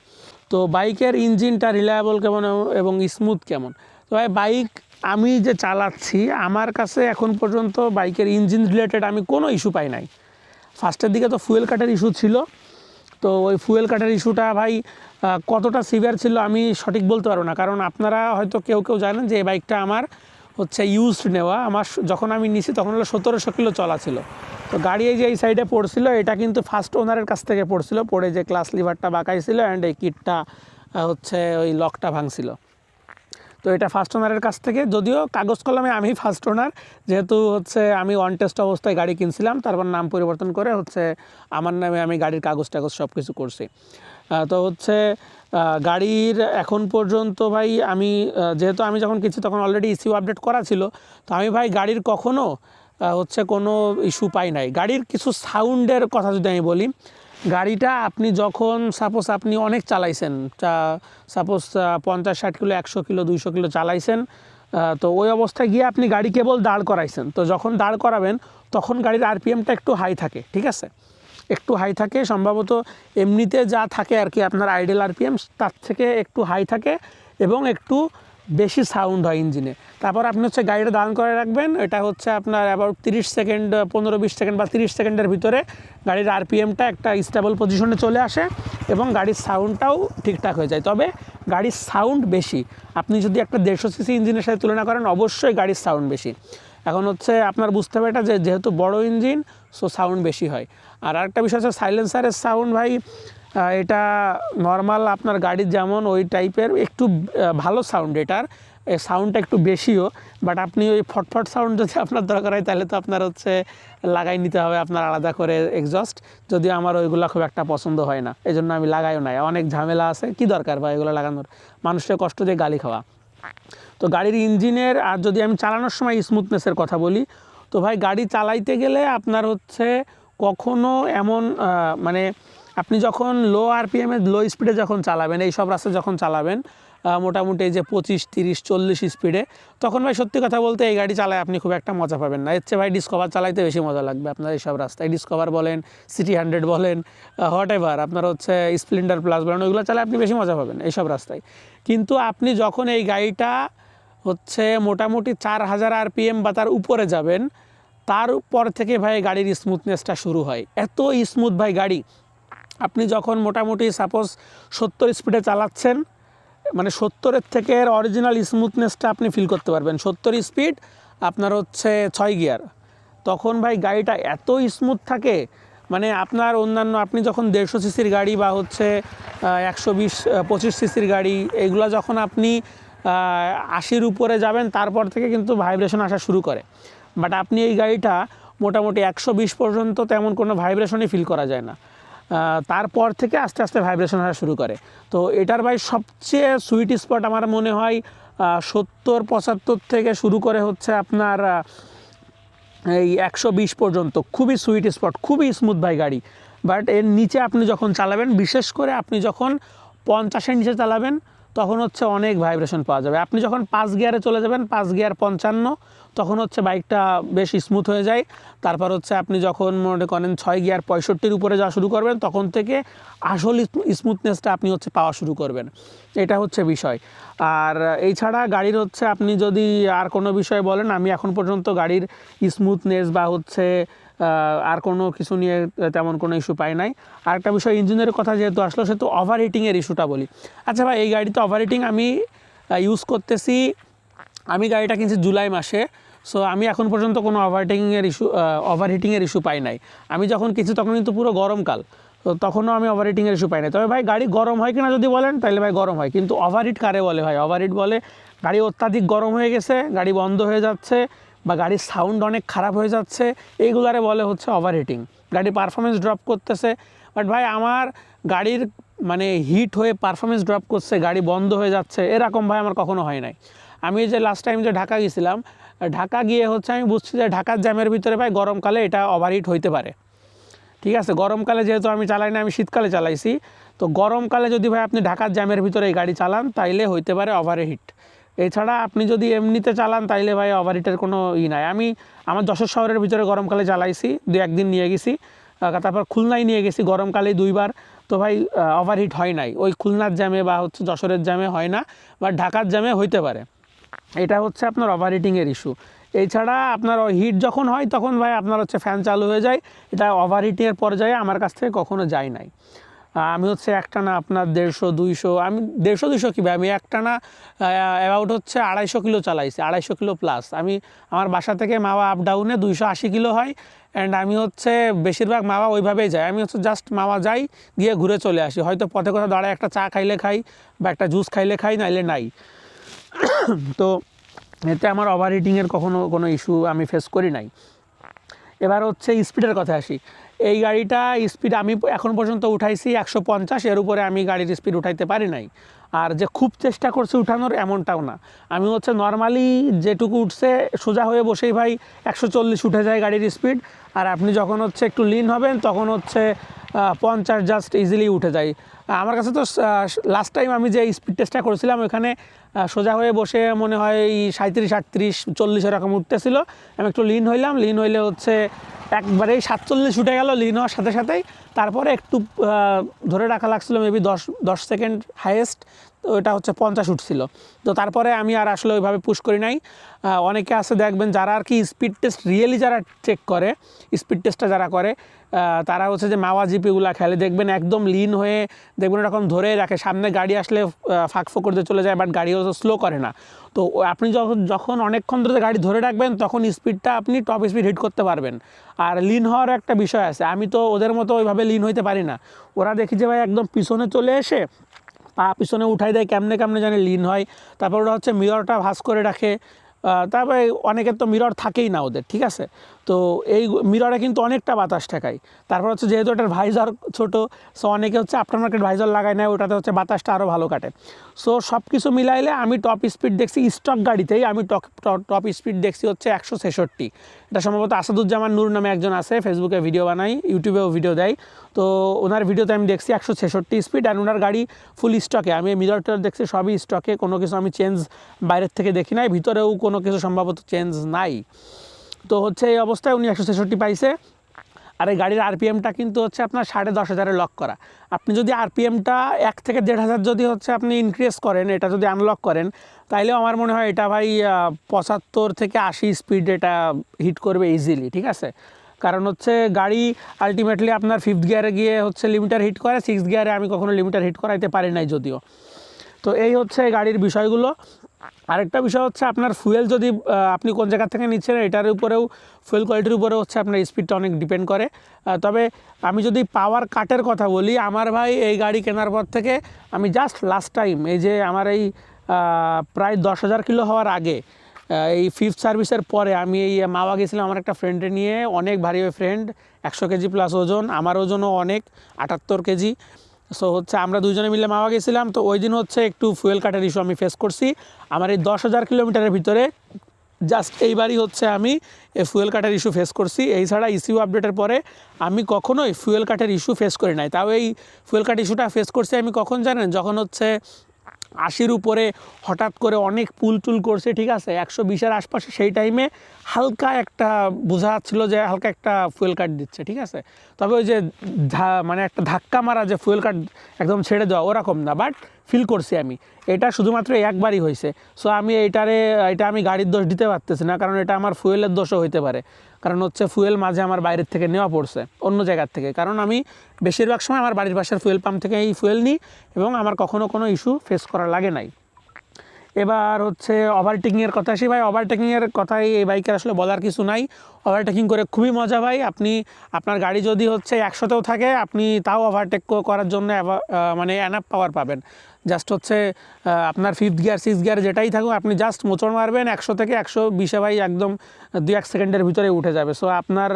তো বাইকের ইঞ্জিনটা রিলায়েবল কেমন এবং স্মুথ কেমন? তো ভাই বাইক আমি যে চালাচ্ছি, আমার কাছে এখন পর্যন্ত বাইকের ইঞ্জিন রিলেটেড আমি কোনো ইস্যু পাই নাই। ফার্স্টের দিকে তো ফুয়েল কাটের ইস্যু ছিল, তো ওই ফুয়েল কাটের ইস্যুটা ভাই কতটা সিভিয়ার ছিল আমি সঠিক বলতে পারবো না, কারণ আপনারা হয়তো কেউ জানেন যে এই বাইকটা আমার হচ্ছে ইউজড নেওয়া, আমার যখন আমি নিছি তখন হলো 1700 কিলো চলা ছিল। তো গাড়ি এই যে এই সাইডে পড়ছিল, এটা কিন্তু ফার্স্ট ওনারের কাছ থেকে পড়ছিল, পড়ে যে ক্লাস লিভারটা বাঁকাইছিল অ্যান্ড এই কিটটা হচ্ছে ওই লকটা ভাঙছিল। তো এটা ফার্স্ট ওনারের কাছ থেকে, যদিও কাগজ কলমে আমি ফার্স্ট ওনার, যেহেতু হচ্ছে আমি অন টেস্ট অবস্থায় গাড়ি কিনছিলাম, তারপর নাম পরিবর্তন করে হচ্ছে আমার নামে আমি গাড়ির কাগজ সব কিছু করছি। তো হচ্ছে গাড়ির এখন পর্যন্ত ভাই আমি যেহেতু আমি যখন কিনছি তখন অলরেডি ইসিউ আপডেট করা ছিল, তো আমি ভাই গাড়ির কখনও হচ্ছে কোনো ইস্যু পাই নাই। গাড়ির কিছু সাউন্ডের কথা যদি আমি বলি, গাড়িটা আপনি যখন সাপোজ আপনি অনেক চালাইছেন, সাপোজ 50-60 কিলো, 100 কিলো, 200 কিলো চালাইছেন, তো ওই অবস্থায় গিয়ে আপনি গাড়ি কেবল দাঁড় করাইছেন, তো যখন দাঁড় করাবেন তখন গাড়ির আরপিএমটা একটু হাই থাকে, ঠিক আছে, একটু হাই থাকে, সম্ভবত এমনিতে যা থাকে আর কি আপনার আইডেল আরপিএম তার থেকে একটু হাই থাকে এবং একটু বেশি সাউন্ড হয় ইঞ্জিনে। তারপর আপনি হচ্ছে গাড়িটা দাঁড় করে রাখবেন, এটা হচ্ছে আপনার অ্যাবাউট 30 সেকেন্ড, 15-20 সেকেন্ড বা 30 সেকেন্ডের ভিতরে গাড়ির আরপিএমটা একটা স্টেবল পজিশনে চলে আসে এবং গাড়ির সাউন্ডটাও ঠিকঠাক হয়ে যায়। তবে গাড়ির সাউন্ড বেশি, আপনি যদি একটা 150 সিসি ইঞ্জিনের সাথে তুলনা করেন অবশ্যই গাড়ির সাউন্ড বেশি। এখন হচ্ছে আপনার বুঝতে হবে এটা যে যেহেতু বড় ইঞ্জিন, সো সাউন্ড বেশি হয়। আর আরেকটা বিষয় হচ্ছে সাইলেন্সারের সাউন্ড ভাই, এটা নর্মাল আপনার গাড়ির যেমন ওই টাইপের একটু ভালো সাউন্ড, এটার সাউন্ডটা একটু বেশিও, বাট আপনি ওই ফটফট সাউন্ড যদি আপনার দরকার হয় তাহলে তো আপনার হচ্ছে লাগাই নিতে হবে আপনার আলাদা করে এক্সজস্ট, যদিও আমার ওইগুলো খুব একটা পছন্দ হয় না, এই জন্য আমি লাগাইও নাই, অনেক ঝামেলা আছে, কি দরকার ভাই এগুলো লাগানোর, মানুষের কষ্ট দিয়ে গালি খাওয়া। তো গাড়ির ইঞ্জিনের, আর যদি আমি চালানোর সময় স্মুথনেসের কথা বলি, তো ভাই গাড়ি চালাইতে গেলে আপনার হচ্ছে কখনো এমন মানে আপনি যখন লো আরপিএমে লো স্পিডে যখন চালাবেন, এই সব রাস্তায় যখন চালাবেন মোটামুটি এই যে 25, 30, 40 স্পিডে, তখন ভাই সত্যি কথা বলতে এই গাড়ি চালায় আপনি খুব একটা মজা পাবেন না। এর চেয়ে ভাই ডিসকভার চালাইতে বেশি মজা লাগবে আপনার এইসব রাস্তায়, ডিসকভার বলেন, সিটি 100 বলেন, হোয়াট এভার আপনার হচ্ছে স্প্লেন্ডার প্লাস বলেন, ওইগুলো চালায় আপনি বেশি মজা পাবেন এইসব রাস্তায়। কিন্তু আপনি যখন এই গাড়িটা হচ্ছে মোটামুটি 4000 আরপিএম বা তার উপরে যাবেন, তারপর থেকে ভাই গাড়ির স্মুথনেসটা শুরু হয়, এত স্মুথ ভাই গাড়ি। আপনি যখন মোটামুটি সাপোজ 70 স্পিডে চালাচ্ছেন, মানে 70-এর থেকে অরিজিনাল স্মুথনেসটা আপনি ফিল করতে পারবেন। 70 স্পিড আপনার হচ্ছে 6 গিয়ার, তখন ভাই গাড়িটা এত স্মুথ থাকে, মানে আপনার অন্যান্য আপনি যখন 150 সিসির গাড়ি বা হচ্ছে 120-25 সিসির গাড়ি, এইগুলো যখন আপনি 80-র উপরে যাবেন তারপর থেকে কিন্তু ভাইব্রেশন আসা শুরু করে, বাট আপনি এই গাড়িটা মোটামুটি 120 পর্যন্ত তেমন কোনো ভাইব্রেশনই ফিল করা যায় না, তারপর থেকে আস্তে আস্তে ভাইব্রেশন আসা শুরু করে। তো এটার ভাই সবচেয়ে সুইট স্পট আমার মনে হয় 70-75 থেকে শুরু করে হচ্ছে আপনার এই 120 পর্যন্ত, খুবই সুইট স্পট, খুবই স্মুথ ভাই গাড়ি। বাট এর নিচে আপনি যখন চালাবেন, বিশেষ করে আপনি যখন 50-এর নিচে চালাবেন তখন হচ্ছে অনেক ভাইব্রেশন পাওয়া যাবে। আপনি যখন 5 গিয়ারে চলে যাবেন, 5 গিয়ার 55, তখন হচ্ছে বাইকটা বেশ স্মুথ হয়ে যায়। তারপর হচ্ছে আপনি যখন মনে করেন 6 গিয়ার 65-র উপরে যাওয়া শুরু করবেন, তখন থেকে আসল স্মুথনেসটা আপনি হচ্ছে পাওয়া শুরু করবেন। এটা হচ্ছে বিষয়। আর এই ছাড়া গাড়ির হচ্ছে আপনি যদি আর কোনো বিষয় বলেন, আমি এখন পর্যন্ত গাড়ির স্মুথনেস বা হচ্ছে আর কোনো কিছু নিয়ে তেমন কোনো ইস্যু পাই নাই। আরেকটা বিষয়, ইঞ্জিনের কথা যেহেতু আসলো, সেহেতু ওভারহিটিংয়ের ইস্যুটা বলি। আচ্ছা ভাই, এই গাড়িতে ওভারহিটিং আমি ইউজ করতেছি, আমি গাড়িটা কিনছি জুলাই মাসে। সো আমি এখন পর্যন্ত কোনো ওভারহিটিংয়ের ইস্যু পাই নাই। আমি যখন কিনছি তখন কিন্তু পুরো গরমকাল, তো তখনও আমি ওভারহিটিংয়ের ইস্যু পাই নাই। তবে ভাই গাড়ি গরম হয় কিনা যদি বলেন, তাহলে ভাই গরম হয়, কিন্তু ওভারহিট কারে বলে ভাই? ওভারহিট বলে গাড়ি অত্যাধিক গরম হয়ে গেছে, গাড়ি বন্ধ হয়ে যাচ্ছে, বা গাড়ির সাউন্ড অনেক খারাপ হয়ে যাচ্ছে, এইগুলারে বলে হচ্ছে ওভারহিটিং। গাড়ির পারফরমেন্স ড্রপ করতেছে। বাট ভাই আমার গাড়ির মানে হিট হয়ে পারফরমেন্স ড্রপ করছে, গাড়ি বন্ধ হয়ে যাচ্ছে, এরকম ভাই আমার কখনো হয় নাই। আমি যে লাস্ট টাইম যে ঢাকা গেছিলাম, ঢাকা গিয়ে হচ্ছে আমি বুঝছি যে ঢাকার জ্যামের ভিতরে ভাই গরমকালে এটা ওভারহিট হইতে পারে। ঠিক আছে, গরমকালে যেহেতু আমি চালাই না, আমি শীতকালে চালাইছি, তো গরমকালে যদি ভাই আপনি ঢাকার জ্যামের ভিতরে এই গাড়ি চালান, তাইলে হইতে পারে ওভারহিট। এছাড়া আপনি যদি এমনিতে চালান, তাইলে ভাই ওভারহিটের কোনো নাই। আমি আমার যশোর শহরের ভিতরে গরমকালে চালাইছি, 2-1 দিন নিয়ে গেছি, তারপর খুলনায় নিয়ে গেছি গরমকালে 2বার, তো ভাই ওভারহিট হয় নাই। ওই খুলনার জ্যামে বা হচ্ছে যশোরের জ্যামে হয় না, বা ঢাকার জ্যামে হইতে পারে। এটা হচ্ছে আপনার ওভারহিটিংয়ের ইস্যু। এছাড়া আপনার হিট যখন হয় তখন ভাই আপনার হচ্ছে ফ্যান চালু হয়ে যায়, এটা ওভারহিটিংয়ের পর্যায়ে আমার কাছ থেকে কখনো যায় নাই। আমি হচ্ছে একটানা আপনার 150-200, আমি 150-200 কী ভাই, আমি একটানা অ্যাবাউট হচ্ছে 250 কিলো চালাইছি, 250 কিলো প্লাস। আমি আমার বাসা থেকে মাওয়া আপ ডাউনে 280 কিলো হয়, অ্যান্ড আমি হচ্ছে বেশিরভাগ মাওয়া ওইভাবেই যাই। আমি হচ্ছে জাস্ট মাওয়া যাই, গিয়ে ঘুরে চলে আসি, হয়তো পথে কোথাও দাঁড়ায় একটা চা খাইলে খাই, বা একটা জুস খাইলে খাই, নাইলে নাই। তো এতে আমার ওভারহিটিংয়ের কখনো কোনো ইস্যু আমি ফেস করি নাই। এবার হচ্ছে স্পিডের কথা আসি। এই গাড়িটা স্পিড আমি এখন পর্যন্ত উঠাইছি 150, এর উপরে আমি গাড়ির স্পিড উঠাইতে পারি নাই। আর যে খুব চেষ্টা করছে উঠানোর, এমনটাও না। আমি হচ্ছে নর্মালি যেটুকু উঠছে, সোজা হয়ে বসেই ভাই 140 উঠে যায় গাড়ির স্পিড। আর আপনি যখন হচ্ছে একটু লিন হবেন, তখন হচ্ছে 50 জাস্ট ইজিলি উঠে যায়। আমার কাছে তো লাস্ট টাইম আমি যে স্পিড টেস্টটা করেছিলাম, ওখানে সোজা হয়ে বসে মনে হয় 37, 38, 40 এরকম উঠতেছিল। আমি একটু লিন হইলাম, লিন হইলে হচ্ছে একবারেই 47 উঠে গেল লিন হওয়ার সাথে সাথেই। তারপরে একটু ধরে রাখা লাগছিল, মেবি 10 সেকেন্ড হাইয়েস্ট, তো এটা হচ্ছে 50 উঠছিল। তো তারপরে আমি আর আসলে ওইভাবে পুশ করি নাই। অনেকে আছে দেখবেন যারা আর কি স্পিড টেস্ট রিয়েলি যারা চেক করে, স্পিড টেস্টটা যারা করে, তারা হচ্ছে যে মাওয়া জিপিগুলো খেলে, দেখবেন একদম লিন হয়ে দেখবেন এরকম ধরে রাখে, সামনে গাড়ি আসলে ফাঁক ফোঁক করতে চলে যায়, বাট গাড়িও স্লো করে না। তো আপনি যখন অনেকক্ষণ ধরে গাড়ি ধরে রাখবেন, তখন স্পিডটা আপনি টপ স্পিড হিট করতে পারবেন। আর লিন হওয়ার একটা বিষয় আছে, আমি তো ওদের মতো ওইভাবে লিন হইতে পারি না। ওরা দেখি যে ভাই একদম পিছনে চলে এসে পা পিছনে উঠাই দেয়, কেমনে কেমনে জানে লিন হয়। তারপর ওরা হচ্ছে মিররটা ভাঁজ করে রাখে। তারপরে অনেকের তো মিরর থাকেই না ওদের, ঠিক আছে। তো এই মিররে কিন্তু অনেকটা বাতাস ঠেকায়। তারপর হচ্ছে যেহেতু এটার ভাইজার ছোট, সো অনেকে হচ্ছে আফটার মার্কেট ভাইজার লাগায় নেয়, ওটাতে হচ্ছে বাতাসটা আরও ভালো কাটে। সো সব কিছু মিলাইলে আমি টপ স্পিড দেখছি স্টক গাড়িতেই, আমি টপ স্পিড দেখছি হচ্ছে 166। এটা সম্ভবত আসাদুজ্জামান নূর নামে একজন আছে, ফেসবুকে ভিডিও বানাই, ইউটিউবেও ভিডিও দেয়। তো ওনার ভিডিওতে আমি দেখছি 166 স্পিড, আর ওনার গাড়ি ফুল স্টকে। আমি মিররটা দেখছি সবই স্টকে, কোনো কিছু আমি চেঞ্জ বাইরের থেকে দেখি নাই, ভিতরেও কোনো কিছু সম্ভবত চেঞ্জ নাই। তো হচ্ছে এই অবস্থায় উনি 166 পাইছে। আর এই গাড়ির আরপিএমটা কিন্তু হচ্ছে আপনার 10,500 লক করা। আপনি যদি আরপিএমটা 1 থেকে 1,500 যদি হচ্ছে আপনি ইনক্রিজ করেন, এটা যদি আনলক করেন, তাইলেও আমার মনে হয় এটা ভাই 75 থেকে 80 স্পিড এটা হিট করবে ইজিলি, ঠিক আছে। কারণ হচ্ছে গাড়ি আলটিমেটলি আপনার 5th গিয়ারে গিয়ে হচ্ছে লিমিটার হিট করে, 6th গিয়ারে আমি কখনো লিমিটার হিট করাইতে পারি নাই যদিও। তো এই হচ্ছে গাড়ির বিষয়গুলো। আরেকটা বিষয় হচ্ছে আপনার ফুয়েল যদি আপনি কোন জায়গা থেকে নিচ্ছেন, এটার উপরেও ফুয়েল কোয়ালিটির উপরেও হচ্ছে আপনার স্পিডটা অনেক ডিপেন্ড করে। তবে আমি যদি পাওয়ার কাটের কথা বলি, আমার ভাই এই গাড়ি কেনার পর থেকে আমি জাস্ট লাস্ট টাইম এই যে আমার এই প্রায় 10,000 কিলো হওয়ার আগে, এই 5th সার্ভিসের পরে আমি এই মাওয়া গেছিলাম আমার একটা ফ্রেন্ডে নিয়ে, অনেক ভারী ওই ফ্রেন্ড, 100 কেজি প্লাস ওজন, আমার ওজনও অনেক 78 কেজি। সো হচ্ছে আমরা দুজনে মিলে মাওয়া গেছিলাম। তো ওই দিন হচ্ছে একটু ফুয়েল কাটের ইস্যু আমি ফেস করছি। আমার এই 10,000 কিলোমিটারের ভিতরে জাস্ট এইবারই হচ্ছে আমি ফুয়েল কাটের ইস্যু ফেস করছি। এই ছাড়া ইসিউ আপডেটের পরে আমি কখনোই ফুয়েল কাটের ইস্যু ফেস করি নাই। তাও এই ফুয়েল কাট ইস্যুটা ফেস করছি আমি কখন জানেন, যখন হচ্ছে 80-র উপরে হঠাৎ করে অনেক পুল টুল করছে, ঠিক আছে, 120-এর আশপাশে, সেই টাইমে হালকা একটা বোঝা যাচ্ছিল যে হালকা একটা ফুয়েল কাট দিচ্ছে, ঠিক আছে। তবে ওই যে মানে একটা ধাক্কা মারা যে ফুয়েল কাট একদম ছেড়ে দেওয়া ওরকম না, বাট ফিল করছি আমি। এটা শুধুমাত্র একবারই হয়েছে। সো আমি এটা আমি গাড়ির দোষ দিতে পারতেছি না, কারণ এটা আমার ফুয়েলের দোষও হইতে পারে। কারণ হচ্ছে ফুয়েল মাঝে আমার বাইরের থেকে নেওয়া পড়ছে অন্য জায়গার থেকে, কারণ আমি বেশিরভাগ সময় আমার বাড়ির পাশের ফুয়েল পাম্প থেকে এই ফুয়েল নিই এবং আমার কখনো কোনো ইস্যু ফেস করা লাগে নাই। এবার হচ্ছে ওভারটেকিংয়ের কথা আসি ভাই। ওভারটেকিংয়ের কথাই এই বাইকের আসলে বলার কিছু নাই। ওভারটেকিং করে খুবই মজা ভাই। আপনি আপনার গাড়ি যদি হচ্ছে 100-তেও থাকে, আপনি তাও ওভারটেক করার জন্য মানে এনাফ পাওয়ার পাবেন। জাস্ট হচ্ছে আপনার 5th গিয়ার 6th গিয়ার যেটাই থাকুক, আপনি জাস্ট মোচড় মারবেন 100 থেকে 120-এ ভাই, একদম 2-1 সেকেন্ডের ভিতরে উঠে যাবে। সো আপনার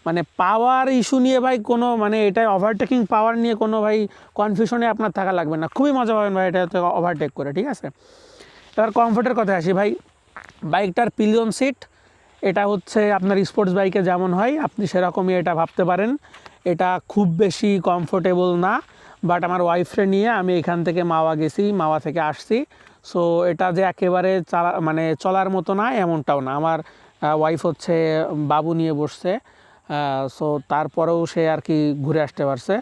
মানে পাওয়ার ইস্যু নিয়ে ভাই কোনো, মানে এটা ওভারটেকিং পাওয়ার নিয়ে কোনো ভাই কনফিউশনে আপনার থাকা লাগবে না। খুবই মজা পাবেন ভাই এটাতে ওভারটেক করে, ঠিক আছে। এবার কমফোর্টের কথা আসি ভাই। বাইকটার পিলিয়ন সিট, এটা হচ্ছে আপনার স্পোর্টস বাইকে যেমন হয় আপনি সেরকমই এটা ভাবতে পারেন। এটা খুব বেশি কমফোর্টেবল না, বাট আমার ওয়াইফরে নিয়ে আমি এখান থেকে মাওয়া গেছি, মাওয়া থেকে আসছি। সো এটা যে একেবারে মানে চলার মতো না এমনটাও না। আমার ওয়াইফ হচ্ছে বাবু নিয়ে বসছে, সো তারপরেও সে আর কি ঘুরে আসতে পারছে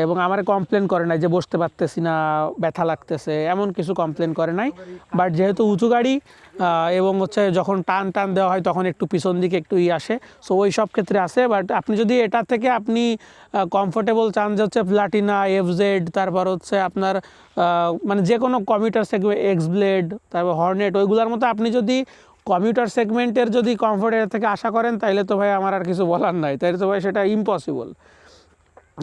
এবং আমার কমপ্লেন করে নাই যে বসতে পারতেছি না, ব্যথা লাগতেছে, এমন কিছু কমপ্লেন করে নাই। বাট যেহেতু উঁচু গাড়ি এবং হচ্ছে যখন টান টান দেওয়া হয় তখন একটু পিছন দিকে একটু আসে, সো ওই সব ক্ষেত্রে আসে। বাট আপনি যদি এটা থেকে আপনি কমফোর্টেবল চান, যে হচ্ছে প্লাটিনা, এফজেড, তারপর হচ্ছে আপনার মানে যে কোনো কমিউটার সেগমেন্ট, এক্স ব্লেড, তারপর হর্নেট, ওইগুলোর মতো আপনি যদি কমিউটার সেগমেন্টের যদি কমফোর্টের থেকে আশা করেন, তাইলে তো ভাই আমার আর কিছু বলার নাই, তাইলে তো ভাই সেটা ইম্পসিবল।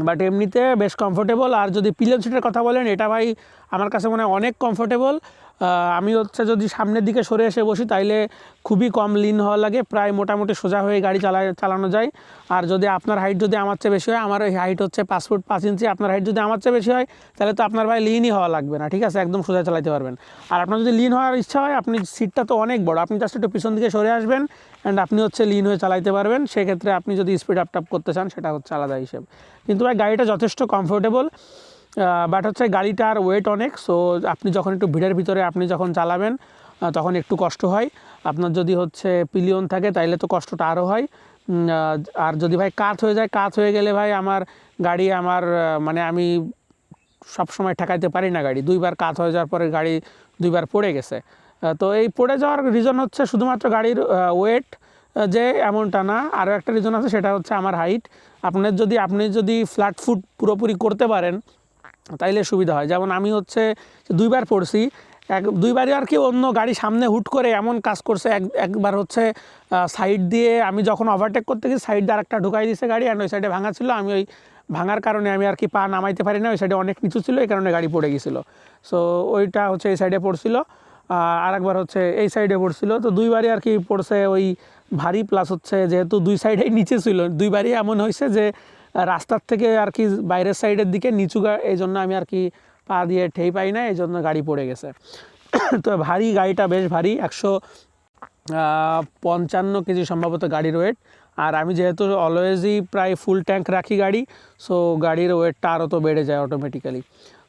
বাট এমনিতে বেশ কমফোর্টেবল। আর যদি পিলিয়ন সিটের কথা বলেন, এটা ভাই আমার কাছে মনে হয় অনেক কমফোর্টেবল। আমি হচ্ছে যদি সামনের দিকে সরে এসে বসি তাইলে খুবই কম লিন হওয়া লাগে, প্রায় মোটামুটি সোজা হয়ে গাড়ি চালানো যায়। আর যদি আপনার হাইট যদি আমার চেয়ে বেশি হয়, আমার হাইট হচ্ছে 5 ফুট 5 ইঞ্চি, আপনার হাইট যদি আমার চেয়ে বেশি হয় তাহলে তো আপনার ভাই লিনই হওয়া লাগবে না, ঠিক আছে, একদম সোজা চালাতে পারবেন। আর আপনার যদি লিন হওয়ার ইচ্ছা হয়, আপনি সিটটা তো অনেক বড়, আপনি জাস্ট একটু পিছন দিকে সরে আসবেন অ্যান্ড আপনি হচ্ছে লিন হয়ে চালাতে পারবেন। সেক্ষেত্রে আপনি যদি স্পিড আপ করতে চান সেটা হচ্ছে আলাদা হিসেব। কিন্তু ভাই গাড়িটা যথেষ্ট কমফোর্টেবল, বাট হচ্ছে গাড়িটার ওয়েট অনেক। সো আপনি যখন একটু ভিড়ের ভিতরে আপনি যখন চালাবেন তখন একটু কষ্ট হয়। আপনার যদি হচ্ছে পিলিয়ন থাকে তাইলে তো কষ্টটা আরও হয়। আর যদি ভাই কাত হয়ে যায়, কাত হয়ে গেলে ভাই আমার গাড়ি মানে আমি সবসময় ঠেকাইতে পারি না গাড়ি। 2বার কাত হয়ে যাওয়ার পরে গাড়ি 2বার পড়ে গেছে। তো এই পড়ে যাওয়ার রিজন হচ্ছে শুধুমাত্র গাড়ির ওয়েট, যে এমনটা না, আরও একটা রিজন আছে, সেটা হচ্ছে আমার হাইট। আপনি যদি ফ্ল্যাট ফুট পুরোপুরি করতে পারেন তাইলে সুবিধা হয়। যেমন আমি হচ্ছে 2বার পড়ছি, 2বারই আর কি অন্য গাড়ি সামনে হুট করে এমন কাজ করছে। একবার হচ্ছে সাইড দিয়ে আমি যখন ওভারটেক করতে গেছি, সাইড দিয়ে আরেকটা ঢুকাই দিয়েছে গাড়ি, অ্যান্ড ওই সাইডে ভাঙা ছিল। আমি ওই ভাঙার কারণে আমি আর কি পা নামাইতে পারি না, ওই সাইডে অনেক নিচু ছিল, এই কারণে গাড়ি পড়ে গেছিলো। সো ওইটা হচ্ছে এই সাইডে পড়ছিল, আর একবার হচ্ছে এই সাইডে পড়ছিল। তো 2বারই আর কি পড়ছে ওই ভারী, প্লাস হচ্ছে যেহেতু 2 সাইডেই নিচে ছিল, 2বারই এমন হয়েছে যে রাস্তার থেকে আর কি বাইরের সাইডের দিকে নিচু, এই জন্য আমি আর কি পা দিয়ে ঠেই পাই না, এই জন্য গাড়ি পড়ে গেছে। তো ভারী, গাড়িটা বেশ ভারী, 155 কেজি সম্ভবত গাড়ির ওয়েট। আর আমি যেহেতু অলওয়েজই প্রায় ফুল ট্যাঙ্ক রাখি গাড়ি, সো গাড়ির ওয়েটটা আরও তো বেড়ে যায় অটোমেটিক্যালি।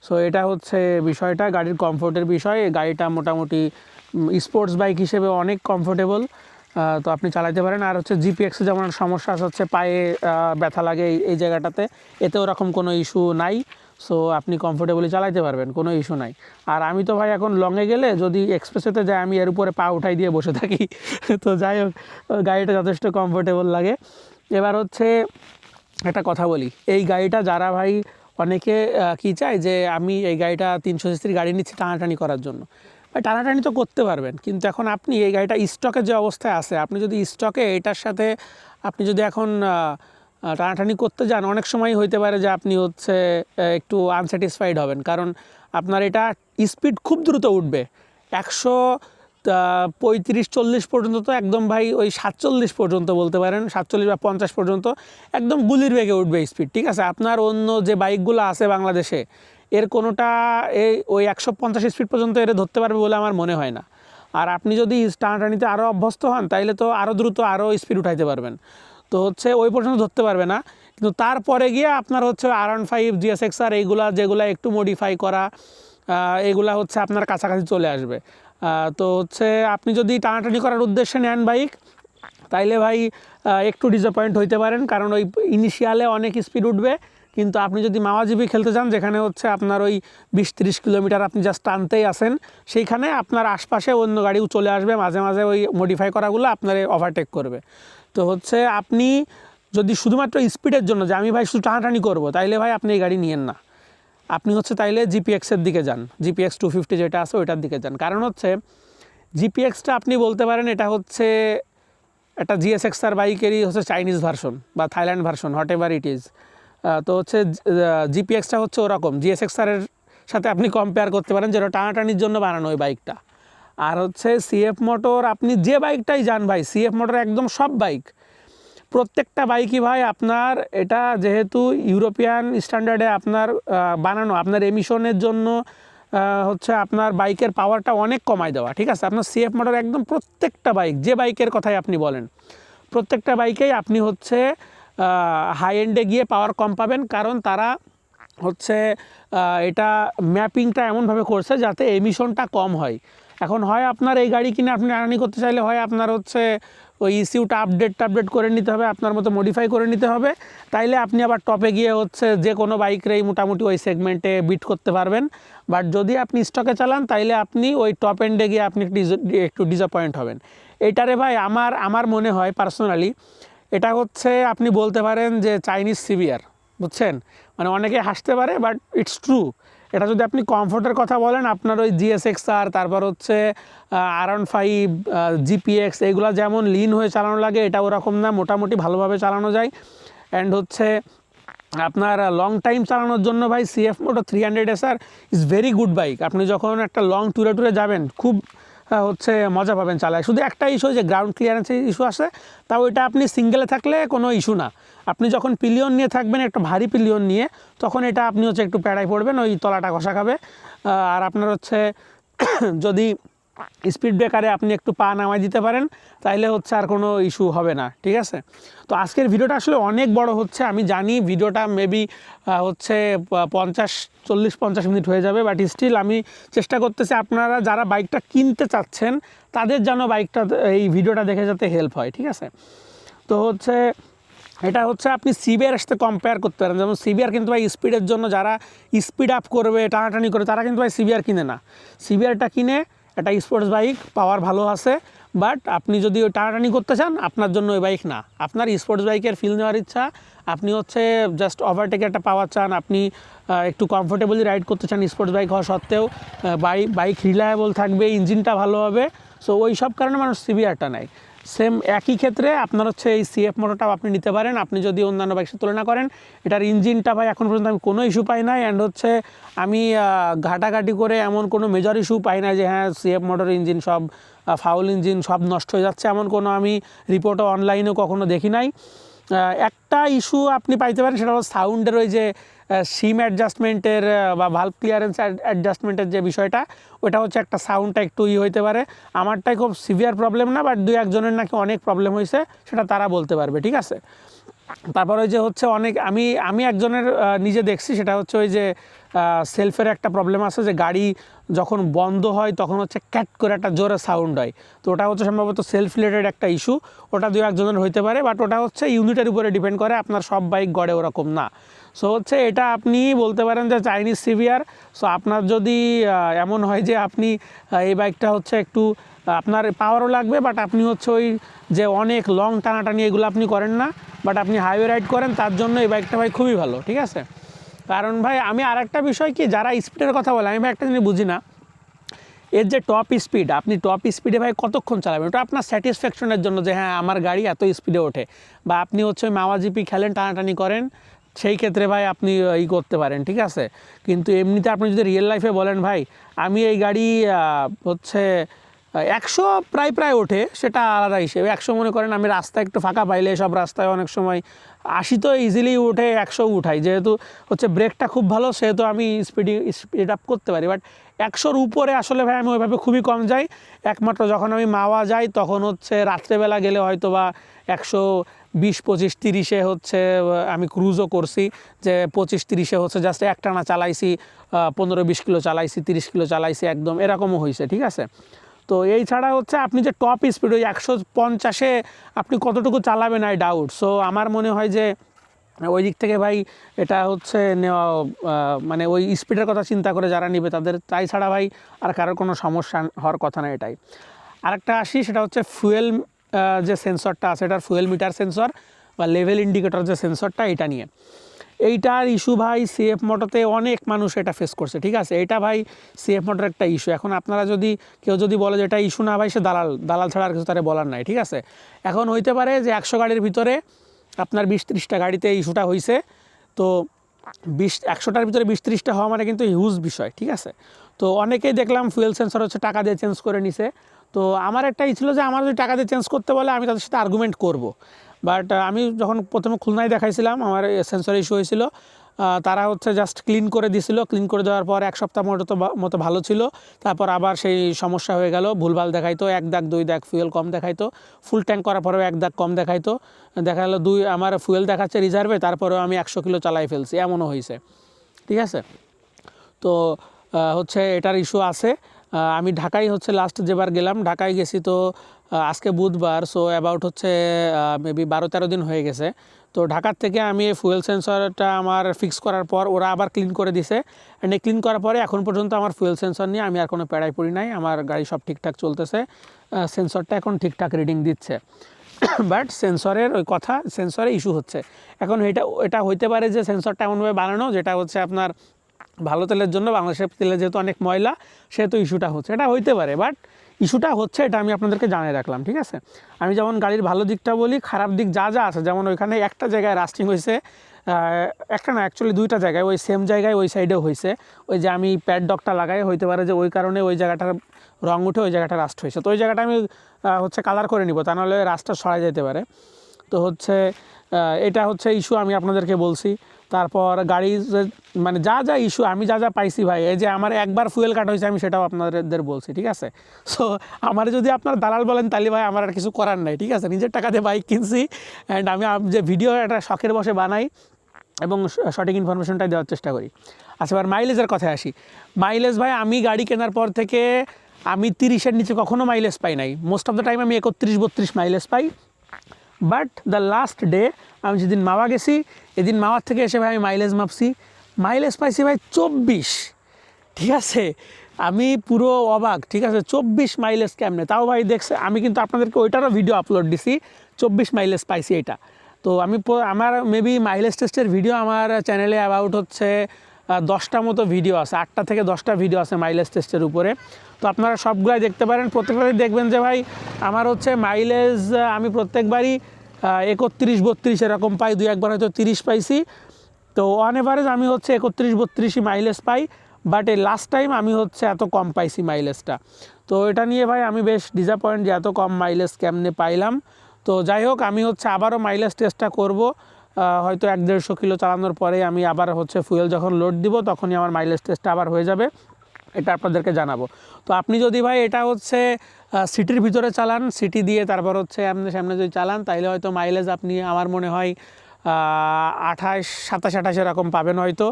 সো এটা হচ্ছে বিষয়টা, গাড়ির কমফোর্টের বিষয়। গাড়িটা মোটামুটি স্পোর্টস বাইক হিসেবে অনেক কমফোর্টেবল, তো আপনি চালাতে পারেন। আর হচ্ছে জিপিএক্সে যেমন সমস্যা হচ্ছে পায়ে ব্যথা লাগে এই জায়গাটাতে, এতে ওরকম কোনো ইস্যু নাই। সো আপনি কমফোর্টেবলি চালাতে পারবেন, কোনো ইস্যু নাই। আর আমি তো ভাই এখন লংয়ে গেলে যদি এক্সপ্রেসেতে যাই, আমি এর উপরে পা উঠাই দিয়ে বসে থাকি। তো যাই হোক, গাড়িটা যথেষ্ট কমফোর্টেবল লাগে। এবার হচ্ছে একটা কথা বলি, এই গাড়িটা যারা ভাই অনেকে কি চায় যে আমি এই গাড়িটা 300 সিসির গাড়ি নিচ্ছি টানাটানি করার জন্য, ভাই টানাটানি তো করতে পারবেন, কিন্তু এখন আপনি এই গাড়িটা স্টকে যে অবস্থায় আছে, আপনি যদি স্টকে এটার সাথে আপনি যদি এখন টানাটানি করতে যান, অনেক সময় হইতে পারে যে আপনি হচ্ছে একটু আনস্যাটিসফাইড হবেন, কারণ আপনার এটা স্পিড খুব দ্রুত উঠবে। 135-40 পর্যন্ত, তো একদম ভাই ওই 47 পর্যন্ত বলতে পারেন, 47 বা 50 পর্যন্ত একদম গুলির বেগে উঠবে স্পিড, ঠিক আছে। আপনার অন্য যে বাইকগুলো আছে বাংলাদেশে, এর কোনোটা ওই 150 স্পিড পর্যন্ত এর ধরতে পারবে বলে আমার মনে হয় না। আর আপনি যদি টানাটানিতে আরও অভ্যস্ত হন তাইলে তো আরও দ্রুত আরও স্পিড উঠাইতে পারবেন। তো হচ্ছে ওই পর্যন্ত ধরতে পারবে না, কিন্তু তারপরে গিয়ে আপনার হচ্ছে R15 GSX-R এইগুলা যেগুলো একটু মডিফাই করা এগুলা হচ্ছে আপনার কাছাকাছি চলে আসবে। তো হচ্ছে আপনি যদি টানাটানি করার উদ্দেশ্যে নেন বাইক, তাইলে ভাই একটু ডিসঅ্যাপয়েন্ট হইতে পারেন, কারণ ওই ইনিশিয়ালে অনেক স্পিড উঠবে। কিন্তু আপনি যদি মাওয়াজিবি খেলতে চান, যেখানে হচ্ছে আপনার ওই 20-30 কিলোমিটার আপনি জাস্ট টানতেই আসেন, সেইখানে আপনার আশপাশে অন্য গাড়িও চলে আসবে, মাঝে মাঝে ওই মডিফাই করাগুলো আপনার ওভারটেক করবে। তো হচ্ছে আপনি যদি শুধুমাত্র স্পিডের জন্য যে আমি ভাই শুধু টানাটানি করবো, তাইলে ভাই আপনি এই গাড়ি নিয়েন না। আপনি হচ্ছে তাইলে GPX-এর দিকে যান, GPX 250 যেটা আছে ওইটার দিকে যান। কারণ হচ্ছে GPX-টা আপনি বলতে পারেন এটা হচ্ছে একটা GSX-R বাইকেরই হচ্ছে চাইনিজ ভার্সন বা Thailand version, what ever it is. তো হচ্ছে GPX-টা হচ্ছে ওরকম GSX-R-এর সাথে আপনি কম্পেয়ার করতে পারেন, যেটা টানাটানির জন্য বানানো ওই বাইকটা। আর হচ্ছে CF মোটর, আপনি যে বাইকটাই যান ভাই, CF মোটর একদম সব বাইক, প্রত্যেকটা বাইকই ভাই আপনার এটা যেহেতু ইউরোপিয়ান স্ট্যান্ডার্ডে আপনার বানানো, আপনার এমিশনের জন্য হচ্ছে আপনার বাইকের পাওয়ারটা অনেক কমায় দেওয়া, ঠিক আছে। আপনার CF মোটর একদম প্রত্যেকটা বাইক, যে বাইকের কথাই আপনি বলেন, প্রত্যেকটা বাইকেই আপনি হচ্ছে হাই এন্ডে গিয়ে পাওয়ার কম পাবেন, কারণ তারা হচ্ছে এটা ম্যাপিংটা এমনভাবে করছে যাতে এমিশনটা কম হয়। এখন হয় আপনার এই গাড়ি কিনে আপনি আর্নি করতে চাইলে হয় আপনার হচ্ছে ওই ইস্যুটা আপডেট করে নিতে হবে, আপনার মতো মডিফাই করে নিতে হবে, তাইলে আপনি আবার টপে গিয়ে হচ্ছে যে কোনো বাইকরেই মোটামুটি ওই সেগমেন্টে বিট করতে পারবেন। বাট যদি আপনি স্টকে চালান তাইলে আপনি ওই টপ এন্ডে গিয়ে আপনি একটু ডিসঅ্যাপয়েন্ট হবেন। এইটারে ভাই আমার মনে হয় পার্সোনালি এটা হচ্ছে আপনি বলতে পারেন যে চাইনিজ CBR, বুঝছেন, মানে অনেকে হাসতে পারে বাট ইটস ট্রু। এটা যদি আপনি কমফোর্টের কথা বলেন, আপনার ওই GSX-R, তারপর হচ্ছে R15 GPX এগুলো যেমন লিন হয়ে চালানো লাগে, এটা ওরকম না, মোটামুটি ভালোভাবে চালানো যায়। অ্যান্ড হচ্ছে আপনার লং টাইম চালানোর জন্য ভাই CF motor 300SR is very good bike. আপনি যখন একটা লং ট্যুরে যাবেন খুব হচ্ছে মজা পাবেন চালায়। শুধু একটা ইস্যু যে গ্রাউন্ড ক্লিয়ারেন্সের ইস্যু আছে, তাও এটা আপনি সিঙ্গেলে থাকলে কোনো ইস্যু না। আপনি যখন পিলিয়ন নিয়ে থাকবেন, একটা ভারী পিলিয়ন নিয়ে, তখন এটা আপনি হচ্ছে একটু প্যাড়ায় পড়বেন, ওই তলাটা ঘষা খাবে। আর আপনার হচ্ছে যদি স্পিড ব্রেকারে আপনি একটু পা নামাই দিতে পারেন, তাইলে হচ্ছে আর কোনো ইস্যু হবে না, ঠিক আছে। তো আজকের ভিডিওটা আসলে অনেক বড় হচ্ছে, আমি জানি ভিডিওটা মেবি হচ্ছে 40-50 মিনিট হয়ে যাবে, বাট স্টিল আমি চেষ্টা করতেছি আপনারা যারা বাইকটা কিনতে চাচ্ছেন তাদের যেন বাইকটা এই ভিডিওটা দেখে যাতে হেল্প হয়, ঠিক আছে। তো হচ্ছে এটা হচ্ছে আপনি CBR-এর সাথে কম্পেয়ার করতে পারেন। যেমন CBR কিন্তু ভাই স্পিডের জন্য, যারা স্পিড আপ করবে, টানাটানি করে, তারা কিন্তু ভাই CBR কিনে না। CBR-টা কিনে একটা স্পোর্টস বাইক, পাওয়ার ভালো আছে, বাট আপনি যদি ওই টানাটানি করতে চান আপনার জন্য ওই বাইক না। আপনার স্পোর্টস বাইকের ফিল নেওয়ার ইচ্ছা, আপনি হচ্ছে জাস্ট ওভারটেকে একটা পাওয়ার চান, আপনি একটু কমফোর্টেবলি রাইড করতে চান স্পোর্টস বাইক হওয়া সত্ত্বেও, বাইক রিলায়েবল থাকবে, ইঞ্জিনটা ভালো হবে, সো ওই সব কারণে মানুষ CBR-টা নেয়। সেম একই ক্ষেত্রে আপনার হচ্ছে এই CF মোটরটাও আপনি নিতে পারেন। আপনি যদি অন্যান্য বাইকের সাথে তুলনা করেন, এটার ইঞ্জিনটা ভাই এখন পর্যন্ত আমি কোনো ইস্যু পাই নাই। অ্যান্ড হচ্ছে আমি ঘাটাঘাটি করে এমন কোনো মেজর ইস্যু পাই না যে হ্যাঁ CF মোটরের ইঞ্জিন সব ফাউল, ইঞ্জিন সব নষ্ট হয়ে যাচ্ছে, এমন কোনো আমি রিপোর্টও অনলাইনেও কখনো দেখি নাই। একটা ইস্যু আপনি পাইতে পারেন, সেটা হলো সাউন্ডের ওই যে সিম অ্যাডজাস্টমেন্টের বা ভালভ ক্লিয়ারেন্স অ্যাডজাস্টমেন্টের যে বিষয়টা, ওটা হচ্ছে একটা সাউন্ডটা একটু হইতে পারে। আমারটাই খুব সিভিয়ার প্রবলেম না, বাট 2-1 জনের নাকি অনেক প্রবলেম হয়েছে, সেটা তারা বলতে পারবে, ঠিক আছে। তারপর ওই যে হচ্ছে অনেক আমি একজনের নিজে দেখছি, সেটা হচ্ছে ওই যে সেলফের একটা প্রবলেম আছে, যে গাড়ি যখন বন্ধ হয় তখন হচ্ছে ক্যাট করে একটা জোরে সাউন্ড হয়। তো ওটা হচ্ছে সম্ভবত সেলফ রিলেটেড একটা ইস্যু, ওটা 2-1 জনের হইতে পারে, বাট ওটা হচ্ছে ইউনিটের উপরে ডিপেন্ড করে, আপনার সব বাইক গড়ে ওরকম না। সো হচ্ছে এটা আপনি বলতে পারেন যে চাইনিজ CBR। সো আপনার যদি এমন হয় যে আপনি এই বাইকটা হচ্ছে একটু আপনার পাওয়ারও লাগবে, বাট আপনি হচ্ছে ওই যে অনেক লং টানাটানি এগুলো আপনি করেন না, বাট আপনি হাইওয়ে রাইড করেন, তার জন্য এই বাইকটা ভাই খুবই ভালো, ঠিক আছে। কারণ ভাই আমি আরেকটা বিষয় কি, যারা স্পিডের কথা বলে, আমি ভাই একটা জিনিস বুঝি না, এর যে টপ স্পিড, আপনি টপ স্পিডে ভাই কতক্ষণ চালাবেন? ওটা আপনার স্যাটিসফ্যাকশনের জন্য যে হ্যাঁ আমার গাড়ি এত স্পিডে ওঠে, বা আপনি হচ্ছে মাওয়াজিপি খেলেন, টানাটানি করেন, সেই ক্ষেত্রে ভাই আপনি করতে পারেন, ঠিক আছে। কিন্তু এমনিতে আপনি যদি রিয়েল লাইফে বলেন ভাই আমি এই গাড়ি হচ্ছে 100 প্রায় প্রায় ওঠে, সেটা আলাদা হিসেবে। 100 মনে করেন আমি রাস্তা একটু ফাঁকা পাইলে, সব রাস্তায় অনেক সময় 80 তো ইজিলি উঠে, 100 উঠাই, যেহেতু হচ্ছে ব্রেকটা খুব ভালো সেহেতু আমি স্পিড আপ করতে পারি। বাট 100-র উপরে আসলে ভাই আমি ওইভাবে খুবই কম যাই। একমাত্র যখন আমি মাওয়া যাই তখন হচ্ছে রাত্রেবেলা গেলে হয়তো বা 120, 25, 30-এ হচ্ছে আমি ক্রুজও করছি, যে 25, 30-এ হচ্ছে জাস্ট একটানা চালাইছি, 15-20 কিলো চালাইছি, 30 কিলো চালাইছি, একদম এরকমও হয়েছে, ঠিক আছে। তো এই ছাড়া হচ্ছে আপনি যে টপ স্পিড ওই 150-এ আপনি কতটুকু চালাবেন আই ডাউট। সো আমার মনে হয় যে ওই দিক থেকে ভাই এটা হচ্ছে নেওয়া, মানে ওই স্পিডের কথা চিন্তা করে যারা নেবে তাদের, তাই ছাড়া ভাই আর কারোর কোনো সমস্যা হওয়ার কথা না এটাই। আরেকটা আসি, সেটা হচ্ছে ফুয়েল যে সেন্সরটা আছে, এটার ফুয়েল মিটার সেন্সর বা লেভেল ইন্ডিকেটর যে সেন্সরটা, এটা নিয়ে এইটার ইস্যু ভাই সিএফ মোটরতে অনেক মানুষ এটা ফেস করছে, ঠিক আছে। এটা ভাই সিএফ মোটর একটা ইস্যু। এখন আপনারা যদি কেউ যদি বলে যে এটা ইস্যু না ভাই, সে দালাল ছাড়া আর কিছু তারা বলার নাই, ঠিক আছে। এখন হইতে পারে যে 100 গাড়ির ভিতরে আপনার 20-30টা গাড়িতে ইস্যুটা হয়েছে, তো 100টার ভিতরে 20-30টা হওয়া মানে কিন্তু হিউজ বিষয়, ঠিক আছে। তো অনেকেই দেখলাম ফুয়েল সেন্সর হচ্ছে টাকা দিয়ে চেঞ্জ করে নিছে। তো আমার একটাই ছিল যে আমার যদি টাকা দিয়ে চেঞ্জ করতে বলে আমি তাদের সাথে আর্গুমেন্ট করব। বাট আমি যখন প্রথমে খুলনায় দেখাইছিলাম, আমার সেন্সর ইস্যু হয়েছিল, তারা হচ্ছে জাস্ট ক্লিন করে দিছিল। ক্লিন করে দেওয়ার পর 1 সপ্তাহ মতো ভালো ছিল, তারপর আবার সেই সমস্যা হয়ে গেল, ভুলভাল দেখাইতো, 1 দাগ 2 দাগ ফুয়েল কম দেখাইতো, ফুল ট্যাঙ্ক করার পরেও 1 দাগ কম দেখাইতো, দেখা গেলো আমার ফুয়েল দেখাচ্ছে রিজার্ভে, তারপরেও আমি 100 কিলো চালাই ফেলছি, এমনও হয়েছে, ঠিক আছে। তো হচ্ছে এটার ইস্যু আছে। আমি ঢাকায় হচ্ছে লাস্ট যেবার গেলাম, ঢাকায় গেছি তো আজকে বুধবার, সো অ্যাবাউট হচ্ছে মেবি 12-13 দিন হয়ে গেছে। তো ঢাকার থেকে আমি ফুয়েল সেন্সরটা আমার ফিক্স করার পর ওরা আবার ক্লিন করে দিছে, অ্যান্ড ক্লিন করার পরে এখন পর্যন্ত আমার ফুয়েল সেন্সর নিয়ে আমি আর কোনো প্যারাই পড়ি নাই, আমার গাড়ি সব ঠিকঠাক চলতেছে, সেন্সরটা এখন ঠিকঠাক রিডিং দিচ্ছে। বাট সেন্সরের ওই কথা, সেন্সরে ইস্যু হচ্ছে। এখন এটা হইতে পারে যে সেন্সরটা এমনভাবে বানানো যেটা হচ্ছে আপনার ভালো তেলের জন্য, বাংলাদেশের তেলে যেহেতু অনেক ময়লা সেহেতু ইস্যুটা হচ্ছে, এটা হইতে পারে। বাট ইস্যুটা হচ্ছে এটা আমি আপনাদেরকে জানিয়ে রাখলাম, ঠিক আছে। আমি যেমন গাড়ির ভালো দিকটা বলি, খারাপ দিক যা যা আছে, যেমন ওইখানে একটা জায়গায় রাস্টিং হয়েছে, একটা না অ্যাকচুয়ালি 2টা জায়গায়, ওই সেম জায়গায় ওই সাইডেও হয়েছে। ওই যে আমি প্যাড ডকটা লাগাই, হইতে পারে যে ওই কারণে ওই জায়গাটার রং উঠে ওই জায়গাটা রাস্ট হয়েছে। তো ওই জায়গাটা আমি হচ্ছে কালার করে নিব, তা নাহলে রাস্টটা সরাই যেতে পারে। তো হচ্ছে এটা হচ্ছে ইস্যু আমি আপনাদেরকে বলছি। তারপর গাড়ি মানে যা যা ইস্যু আমি যা যা পাইছি ভাই, এই যে আমার একবার ফুয়েল কাট হয়েছে আমি সেটাও আপনাদের বলছি, ঠিক আছে। সো আমার যদি আপনার দালাল বলেন তাহলে ভাই আমার আর কিছু করার নাই, ঠিক আছে। নিজের টাকা দিয়ে বাইক কিনছি, অ্যান্ড আমি যে ভিডিও একটা শখের বসে বানাই এবং সঠিক ইনফরমেশনটাই দেওয়ার চেষ্টা করি। আচ্ছা, এবার মাইলেজের কথায় আসি। মাইলেজ ভাই আমি গাড়ি কেনার পর থেকে আমি 30-এর নিচে কখনো মাইলেজ পাই নাই। মোস্ট অফ দ্য টাইম আমি 31-32 mileage pi. But the last day আমি যেদিন মাওয়া গেছি, এদিন মাওয়ার থেকে এসে ভাই আমি মাইলেজ মাপছি, মাইলেজ পাইছি ভাই 24, ঠিক আছে। আমি পুরো অবাক, ঠিক আছে। 24 মাইলেজ কেমনে, তাও ভাই দেখছে, আমি কিন্তু আপনাদেরকে ওইটারও ভিডিও আপলোড দিছি, 24 মাইলেজ পাইছি এটা। তো আমার মেবি মাইলেজ টেস্টের ভিডিও আমার চ্যানেলে অ্যাবাউট হচ্ছে 10টা মতো ভিডিও আছে, 8টা থেকে 10টা ভিডিও আছে মাইলেজ টেস্টের উপরে। তো আপনারা সবগুলাই দেখতে পারেন, প্রত্যেকবারই দেখবেন যে ভাই আমার হচ্ছে মাইলেজ আমি প্রত্যেকবারই 31-32 এরকম পাই, 2-1বার হয়তো 30 পাইছি। তো অন এভারেজ আমি হচ্ছে 31-32ই মাইলেজ পাই। বাট এই লাস্ট টাইম আমি হচ্ছে এত কম পাইছি মাইলেজটা। তো এটা নিয়ে ভাই আমি বেশ ডিসঅ্যাপয়েন্ট যে এত কম মাইলেজ কেমনে পাইলাম। তো যাই হোক, আমি হচ্ছে আবারও মাইলেজ টেস্টটা করব, হয়তো 1-150 কিলো চালানোর পরে আমি আবার হচ্ছে ফুয়েল যখন লোড দিব তখনই আমার মাইলেজ টেস্টটা আবার হয়ে যাবে, এটা আপনাদেরকে জানাবো। তো আপনি যদি ভাই এটা হচ্ছে সিটির ভিতরে চালান, সিটি দিয়ে তারপর হচ্ছে সামনে যদি চালান, তাইলে হয়তো মাইলেজ আপনি আমার মনে হয় 28-27 এরকম পাবেন হয়তো।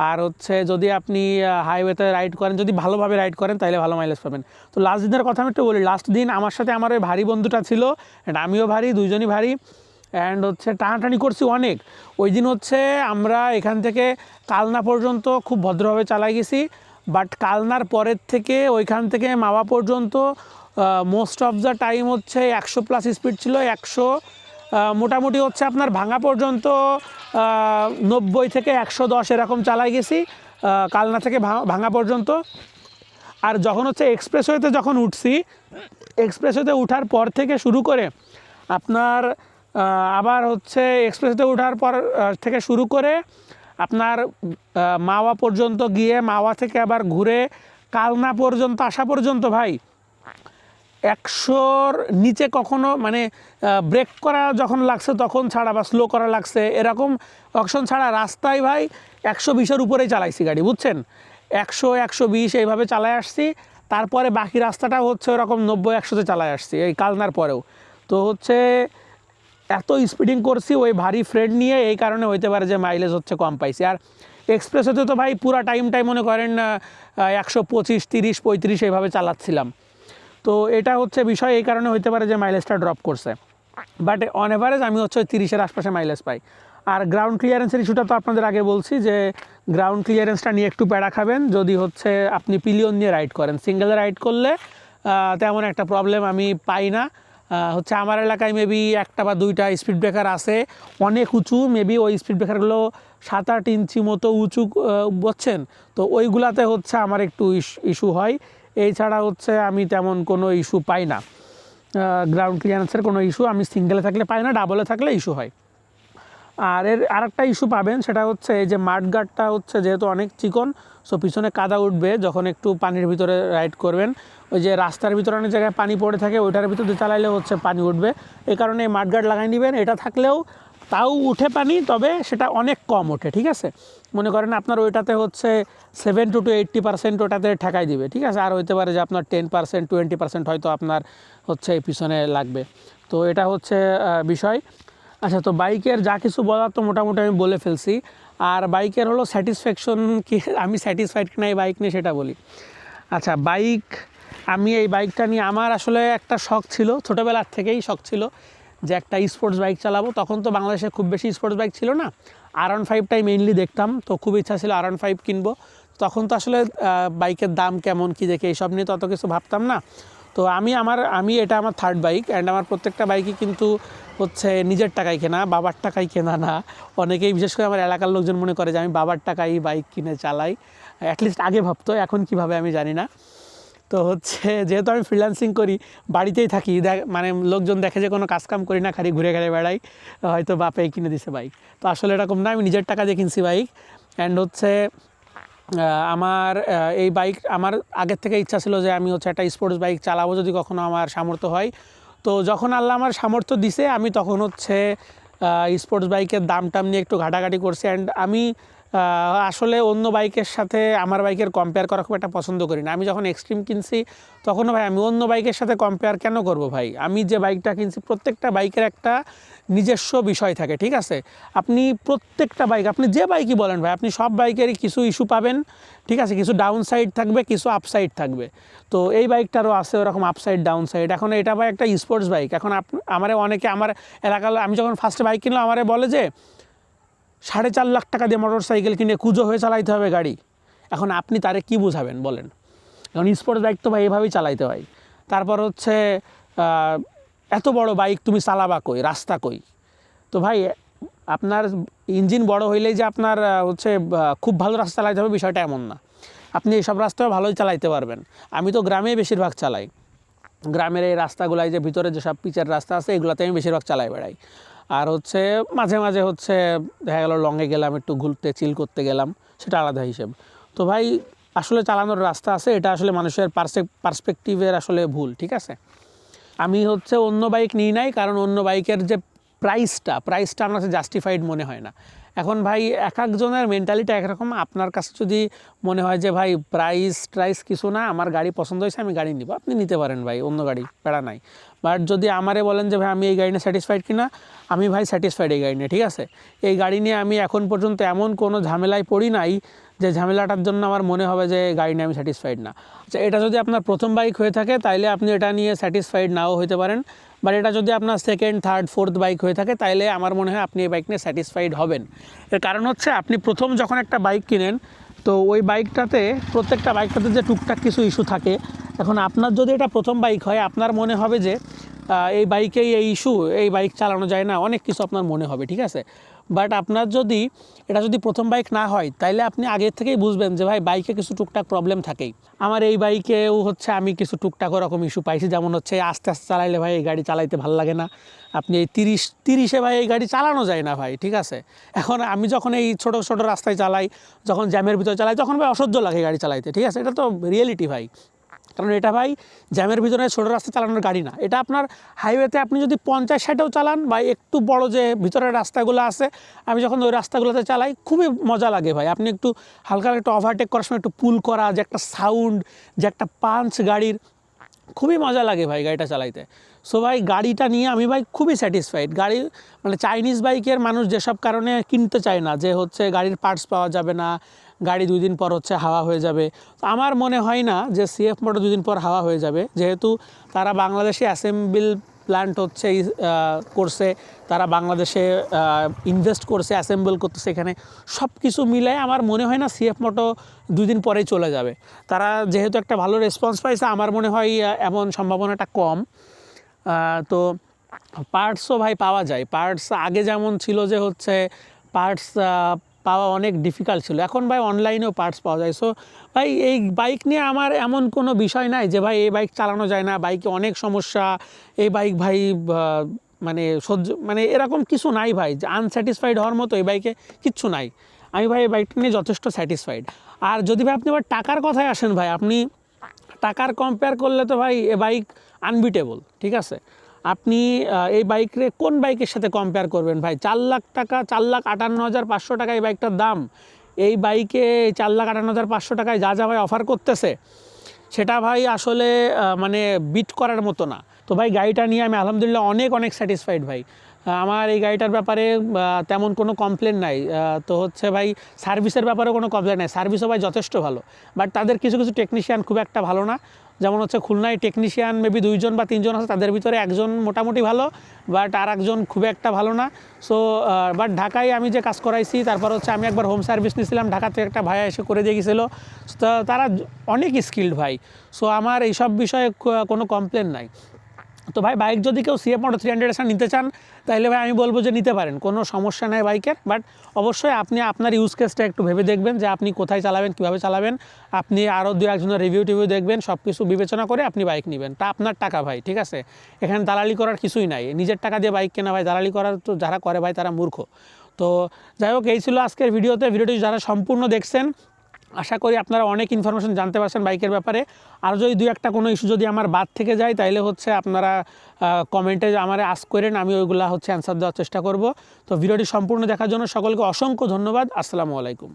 আর হচ্ছে যদি আপনি হাইওয়েতে রাইড করেন, যদি ভালোভাবে রাইড করেন তাহলে ভালো মাইলেজ পাবেন। তো লাস্ট দিনের কথা আমি একটু বলি। লাস্ট দিন আমার সাথে আমার ওই ভারী বন্ধুটা ছিল, অ্যান্ড আমিও ভারী, দুইজনই ভারী, অ্যান্ড হচ্ছে টানাটানি করছি অনেক। ওই দিন হচ্ছে আমরা এখান থেকে কালনা পর্যন্ত খুব ভদ্রভাবে চালাই গেছি। বাট কালনার পরের থেকে ওইখান থেকে মাওয়া পর্যন্ত মোস্ট অফ দ্য টাইম হচ্ছে 100+ স্পিড ছিল, 100 মোটামুটি হচ্ছে আপনার ভাঙা পর্যন্ত 90 থেকে 110 এরকম চালাই গেছি কালনা থেকে ভাঙা পর্যন্ত। আর যখন হচ্ছে এক্সপ্রেসওয়েতে যখন উঠছি, এক্সপ্রেসওয়েতে উঠার পর থেকে শুরু করে আপনার আবার হচ্ছে এক্সপ্রেসওয়েতে উঠার পর থেকে শুরু করে আপনার মাওয়া পর্যন্ত গিয়ে, মাওয়া থেকে আবার ঘুরে কালনা পর্যন্ত আসা পর্যন্ত ভাই 100-র নিচে কখনো মানে ব্রেক করা যখন লাগছে তখন ছাড়া বা স্লো করা লাগছে এরকম অপশন ছাড়া রাস্তায় ভাই 120-এর উপরেই চালাইছি গাড়ি, বুঝছেন? 100 120 এইভাবে চালায় আসছি। তারপরে বাকি রাস্তাটা হচ্ছে ওরকম 90-100-তে চালায় আসছি এই কালনার পরেও। তো হচ্ছে এত স্পিডিং করছি ওই ভারী ফ্রেন্ড নিয়ে, এই কারণে হইতে পারে যে মাইলেজ হচ্ছে কম পাইছি। আর এক্সপ্রেসেতে তো ভাই পুরা টাইমটাই মনে করেন 125 30 35 এইভাবে চালাচ্ছিলাম। তো এটা হচ্ছে বিষয়, এই কারণে হইতে পারে যে মাইলেজটা ড্রপ করছে। বাট অন এভারেজ আমি হচ্ছে 30-এর আশপাশে মাইলেজ পাই। আর গ্রাউন্ড ক্লিয়ারেন্সের ইস্যুটা তো আপনাদের আগে বলছি যে গ্রাউন্ড ক্লিয়ারেন্সটা নিয়ে একটু প্যারা খাবেন যদি হচ্ছে আপনি পিলিয়ন নিয়ে রাইড করেন। সিঙ্গেলে রাইড করলে তেমন একটা প্রবলেম আমি পাই না। হচ্ছে আমার এলাকায় মেবি একটা বা দুইটা স্পিড ব্রেকার আছে অনেক উঁচু, মেবি ওই স্পিড ব্রেকারগুলো 7-8 ইঞ্চি মতো উঁচু, বুঝছেন? তো ওইগুলাতে হচ্ছে আমার একটু ইস্যু হয়। এই ছাড়া হচ্ছে আমি তেমন কোনো ইস্যু পাই না, গ্রাউন্ড ক্লিয়ারেন্সের কোনো ইস্যু আমি সিঙ্গেলে থাকলে পাই না, ডাবলে থাকলে ইস্যু হয়। আর এর আরেকটা ইস্যু পাবেন, সেটা হচ্ছে এই যে মাঠগার্ডটা হচ্ছে যেহেতু অনেক চিকন, সো পিছনে কাদা উঠবে যখন একটু পানির ভিতরে রাইড করবেন। ওই যে রাস্তার ভিতরে অনেক জায়গায় পানি পড়ে থাকে, ওইটার ভিতরে চালাইলে হচ্ছে পানি উঠবে, এই কারণে এই মাঠগার্ড লাগাই নেবেন। এটা থাকলেও তাও উঠে পানি, তবে সেটা অনেক কম ওঠে, ঠিক আছে? মনে করেন আপনার ওইটাতে হচ্ছে 70 to 80% ওটাতে ঠেকাই দিবে, ঠিক আছে? আর হইতে পারে যে আপনার 10% 20% হয়তো আপনার হচ্ছে পিছনে লাগবে। তো এটা হচ্ছে বিষয়। আচ্ছা, তো বাইকের যা কিছু বলার তো মোটামুটি আমি বলে ফেলছি। আর বাইকের হলো স্যাটিসফ্যাকশন কি, আমি স্যাটিসফাইড কিনা এই বাইক নিয়ে সেটা বলি। আচ্ছা, বাইক, আমি এই বাইকটা নিয়ে আমার আসলে একটা শখ ছিল, ছোটোবেলার থেকেই শখ ছিল যে একটা স্পোর্টস বাইক চালাবো। তখন তো বাংলাদেশে খুব বেশি স্পোর্টস বাইক ছিল না, R15টাই মেইনলি দেখতাম। তো খুব ইচ্ছা ছিল R15 কিনবো। তখন তো আসলে বাইকের দাম কেমন কী দেখে এইসব নিয়ে তো অত কিছু ভাবতাম না। তো আমি এটা আমার থার্ড বাইক, অ্যান্ড আমার প্রত্যেকটা বাইকই কিন্তু হচ্ছে নিজের টাকায় কেনা, বাবার টাকায় কেনা না। অনেকেই বিশেষ করে আমার এলাকার লোকজন মনে করে যে আমি বাবার টাকায় বাইক কিনে চালাই, অ্যাটলিস্ট আগে ভাবতো, এখন কীভাবে আমি জানি না। তো হচ্ছে যেহেতু আমি ফ্রিল্যান্সিং করি, বাড়িতেই থাকি, মানে লোকজন দেখে যে কোনো কাজকাম করি না, খালি ঘুরে ঘুরে বেড়াই, হয়তো বাপে কিনে দিছে বাইক। তো আসলে এরকম না, আমি নিজের টাকা দিয়ে কিনছি বাইক। অ্যান্ড হচ্ছে আমার এই বাইক, আমার আগের থেকে ইচ্ছা ছিল যে আমি হচ্ছে একটা স্পোর্টস বাইক চালাবো যদি কখনো আমার সামর্থ্য হয়। তো যখন আল্লাহ আমার সামর্থ্য দিছে, আমি তখন হচ্ছে স্পোর্টস বাইকের দাম টাম নিয়ে একটু ঘাটাঘাটি করছি। অ্যান্ড আমি আসলে অন্য বাইকের সাথে আমার বাইকের কম্পেয়ার করা খুব একটা পছন্দ করি না। আমি যখন এক্সট্রিম কিনছি তখনও ভাই আমি অন্য বাইকের সাথে কম্পেয়ার কেন করব ভাই? আমি যে বাইকটা কিনছি, প্রত্যেকটা বাইকের একটা নিজস্ব বিষয় থাকে, ঠিক আছে? আপনি প্রত্যেকটা বাইক, আপনি যে বাইকই বলেন ভাই, আপনি সব বাইকেরই কিছু ইস্যু পাবেন, ঠিক আছে? কিছু ডাউন সাইড থাকবে, কিছু আপসাইড থাকবে। তো এই বাইকটারও আছে ওরকম আপসাইড ডাউন সাইড। এখন এটা ভাই একটা স্পোর্টস বাইক। এখন আমারে অনেকে, আমার এলাকার, আমি যখন ফার্স্ট বাইক কিনলাম আমারে বলে যে 4.5 লাখ টাকা দিয়ে মোটর সাইকেল কিনে কুজো হয়ে চালাইতে হবে গাড়ি। এখন আপনি তারে কি বুঝাবেন বলেন? এখন স্পোর্টস বাইক তো ভাই এভাবেই চালাইতে হয়। তারপর হচ্ছে এত বড় বাইক তুমি চালাবা কই, রাস্তা কই? তো ভাই আপনার ইঞ্জিন বড় হইলেই যে আপনার হচ্ছে খুব ভালো রাস্তা চালাইতে হবে বিষয়টা এমন না। আপনি এইসব রাস্তাও ভালোই চালাইতে পারবেন। আমি তো গ্রামেই বেশিরভাগ চালাই, গ্রামের এই রাস্তাগুলাই যে ভিতরে যেসব পিচের রাস্তা আছে এগুলোতে আমি বেশিরভাগ চালাই বেড়াই। আর হচ্ছে মাঝে মাঝে হচ্ছে দেখা গেল লংয়ে গেলাম, একটু ঘুরতে চিল করতে গেলাম, সেটা আলাদা হিসেব। তো ভাই আসলে চালানোর রাস্তা আছে, এটা আসলে মানুষের পার্সপেক্টিভের আসলে ভুল, ঠিক আছে? আমি হচ্ছে অন্য বাইক নিই নাই, কারণ অন্য বাইকের যে প্রাইসটা আমার কাছে জাস্টিফাইড মনে হয় না। এখন ভাই এক একজনের মেন্টালিটি একরকম। আপনার কাছে যদি মনে হয় যে ভাই প্রাইস কিছু না, আমার গাড়ি পছন্দ হয়েছে আমি গাড়ি নিব, আপনি নিতে পারেন ভাই, অন্য গাড়ি পেড়া নাই। বাট যদি আমারে বলেন যে ভাই আমি এই গাড়ি নিয়ে স্যাটিসফাইড কিনা, আমি ভাই স্যাটিসফাইড এই গাড়ি নিয়ে, ঠিক আছে? এই গাড়ি নিয়ে আমি এখন পর্যন্ত এমন কোনো ঝামেলায় পড়ি নাই যে ঝামেলাটার জন্য আমার মনে হবে যে গাড়ি নিয়ে আমি স্যাটিসফাইড না। আচ্ছা, এটা যদি আপনার প্রথম বাইক হয়ে থাকে তাইলে আপনি এটা নিয়ে স্যাটিসফাইড নাও হতে পারেন। বাট এটা যদি আপনার সেকেন্ড থার্ড ফোর্থ বাইক হয়ে থাকে তাইলে আমার মনে হয় আপনি এই বাইক নিয়ে স্যাটিসফাইড হবেন। এর কারণ হচ্ছে আপনি প্রথম যখন একটা বাইক কিনেন, তো ওই বাইকটাতে, প্রত্যেকটা বাইকটাতে যে টুকটাক কিছু ইস্যু থাকে। এখন আপনার যদি এটা প্রথম বাইক হয়, আপনার মনে হবে যে এই বাইকেই এই ইস্যু, এই বাইক চালানো যায় না, অনেক কিছু আপনার মনে হবে, ঠিক আছে? বাট আপনার যদি এটা যদি প্রথম বাইক না হয়, তাইলে আপনি আগের থেকেই বুঝবেন যে ভাই বাইকে কিছু টুকটাক প্রবলেম থাকেই। আমার এই বাইকেও হচ্ছে আমি কিছু টুকটাক ওরকম ইস্যু পাইছি, যেমন হচ্ছে আস্তে আস্তে চালাইলে ভাই এই গাড়ি চালাইতে ভালো লাগে না। আপনি এই 30-30-এ ভাই এই গাড়ি চালানো যায় না ভাই, ঠিক আছে? এখন আমি যখন এই ছোটো ছোটো রাস্তায় চালাই, যখন জ্যামের ভিতরে চালাই, তখন ভাই অসহ্য লাগে গাড়ি চালাইতে, ঠিক আছে? এটা তো রিয়েলিটি ভাই। কারণ এটা ভাই জ্যামের ভিতরে ছোটো রাস্তা চালানোর গাড়ি না, এটা আপনার হাইওয়েতে আপনি যদি 50-60-এও চালান বা একটু বড় যে ভিতরের রাস্তাগুলো আছে, আমি যখন ওই রাস্তাগুলোতে চালাই খুবই মজা লাগে ভাই। আপনি একটু হালকা একটু ওভারটেক করার সময় একটু পুল করা, যে একটা সাউন্ড, যে একটা পাঞ্চ গাড়ির, খুবই মজা লাগে ভাই গাড়িটা চালাইতে। সো ভাই গাড়িটা নিয়ে আমি ভাই খুবই স্যাটিসফাইড। গাড়ি মানে চাইনিজ বাইকের মানুষ যেসব কারণে কিনতে চায় না, যে হচ্ছে গাড়ির পার্টস পাওয়া যাবে না, গাড়ি 2 দিন পর হচ্ছে হাওয়া হয়ে যাবে, তো আমার মনে হয় না যে সিএফ মোটর 2 দিন পর হাওয়া হয়ে যাবে, যেহেতু তারা বাংলাদেশে অ্যাসেম্বল প্ল্যান্ট হচ্ছে করছে, তারা বাংলাদেশে ইনভেস্ট করছে, অ্যাসেম্বল করতেছে, এখানে সব কিছু মিলায় আমার মনে হয় না সিএফ মোটো 2 দিন পরেই চলে যাবে। তারা যেহেতু একটা ভালো রেসপন্স পাইছে, আমার মনে হয় এমন সম্ভাবনাটা কম। তো পার্টসও ভাই পাওয়া যায়, পার্টস আগে যেমন ছিল যে হচ্ছে পার্টস পাওয়া অনেক ডিফিকাল্ট ছিল, এখন ভাই অনলাইনেও পার্টস পাওয়া যায়। সো ভাই এই বাইক নিয়ে আমার এমন কোনো বিষয় নাই যে ভাই এই বাইক চালানো যায় না, বাইকে অনেক সমস্যা, এই বাইক ভাই মানে মানে এরকম কিছু নাই ভাই, যে আনস্যাটিসফাইড হওয়ার মতো এই বাইকে কিচ্ছু নাই। আমি ভাই এই বাইকটা নিয়ে যথেষ্ট স্যাটিসফাইড। আর যদি ভাই আপনি আবার টাকার কথায় আসেন, ভাই আপনি টাকার কম্পেয়ার করলে তো ভাই এ বাইক আনবিটেবল, ঠিক আছে। আপনি এই বাইকে কোন বাইকের সাথে কম্পেয়ার করবেন ভাই? 4 লাখ টাকা, 4,58,500 টাকা এই বাইকটার দাম। এই বাইকে 4,58,500 টাকায় যা যা ভাই অফার করতেছে, সেটা ভাই আসলে মানে বিট করার মতো না। তো ভাই গাড়িটা নিয়ে আমি আলহামদুলিল্লাহ অনেক স্যাটিসফাইড ভাই। আমার এই গাড়িটার ব্যাপারে তেমন কোনো কমপ্লেন নাই। তো হচ্ছে ভাই সার্ভিসের ব্যাপারেও কোনো কমপ্লেন নাই, সার্ভিসও ভাই যথেষ্ট ভালো। বাট তাদের কিছু টেকনিশিয়ান খুব একটা ভালো না। যেমন হচ্ছে খুলনায় টেকনিশিয়ান মেবি 2 জন বা 3 জন আছে, তাদের ভিতরে একজন মোটামুটি ভালো, বাট আর একজন খুব একটা ভালো না। সো বাট ঢাকায় আমি যে কাজ করাইছি, তারপর হচ্ছে আমি একবার হোম সার্ভিস নিয়েছিলাম, ঢাকা থেকে একটা ভাইয়া এসে করে দিয়ে গেছিলো, তো তারা অনেক স্কিল্ড ভাই। সো আমার এইসব বিষয়ে কোনো কমপ্লেন নাই। তো ভাই বাইক যদি কেউ সিএফ মোটো 300 নিতে চান, তাহলে ভাই আমি বলবো যে নিতে পারেন, কোনো সমস্যা নেই বাইকের। বাট অবশ্যই আপনি আপনার ইউজ কেসটা একটু ভেবে দেখবেন, যে আপনি কোথায় চালাবেন, কীভাবে চালাবেন। আপনি আরও 2-1 জনের রিভিউ দেখবেন, সব কিছু বিবেচনা করে আপনি বাইক নেবেন। তা আপনার টাকা ভাই, ঠিক আছে, এখানে দালালি করার কিছুই নাই। নিজের টাকা দিয়ে বাইক কেনা ভাই, দালালি করার তো যারা করে ভাই তারা মূর্খ। তো যাই হোক, এই ছিল আজকের ভিডিওটি যারা সম্পূর্ণ দেখছেন, আশা করি আপনারা অনেক ইনফরমেশন জানতে পারছেন বাইকের ব্যাপারে। আর যদি 2-1টা কোনো ইস্যু যদি আমার বাদ থেকে যায়, তাইলে হচ্ছে আপনারা কমেন্টে আমার আস্ক করেন, আমি ওইগুলা হচ্ছে অ্যান্সার দেওয়ার চেষ্টা করব। তো ভিডিওটি সম্পূর্ণ দেখার জন্য সকলকে অসংখ্য ধন্যবাদ। আসসালামু আলাইকুম।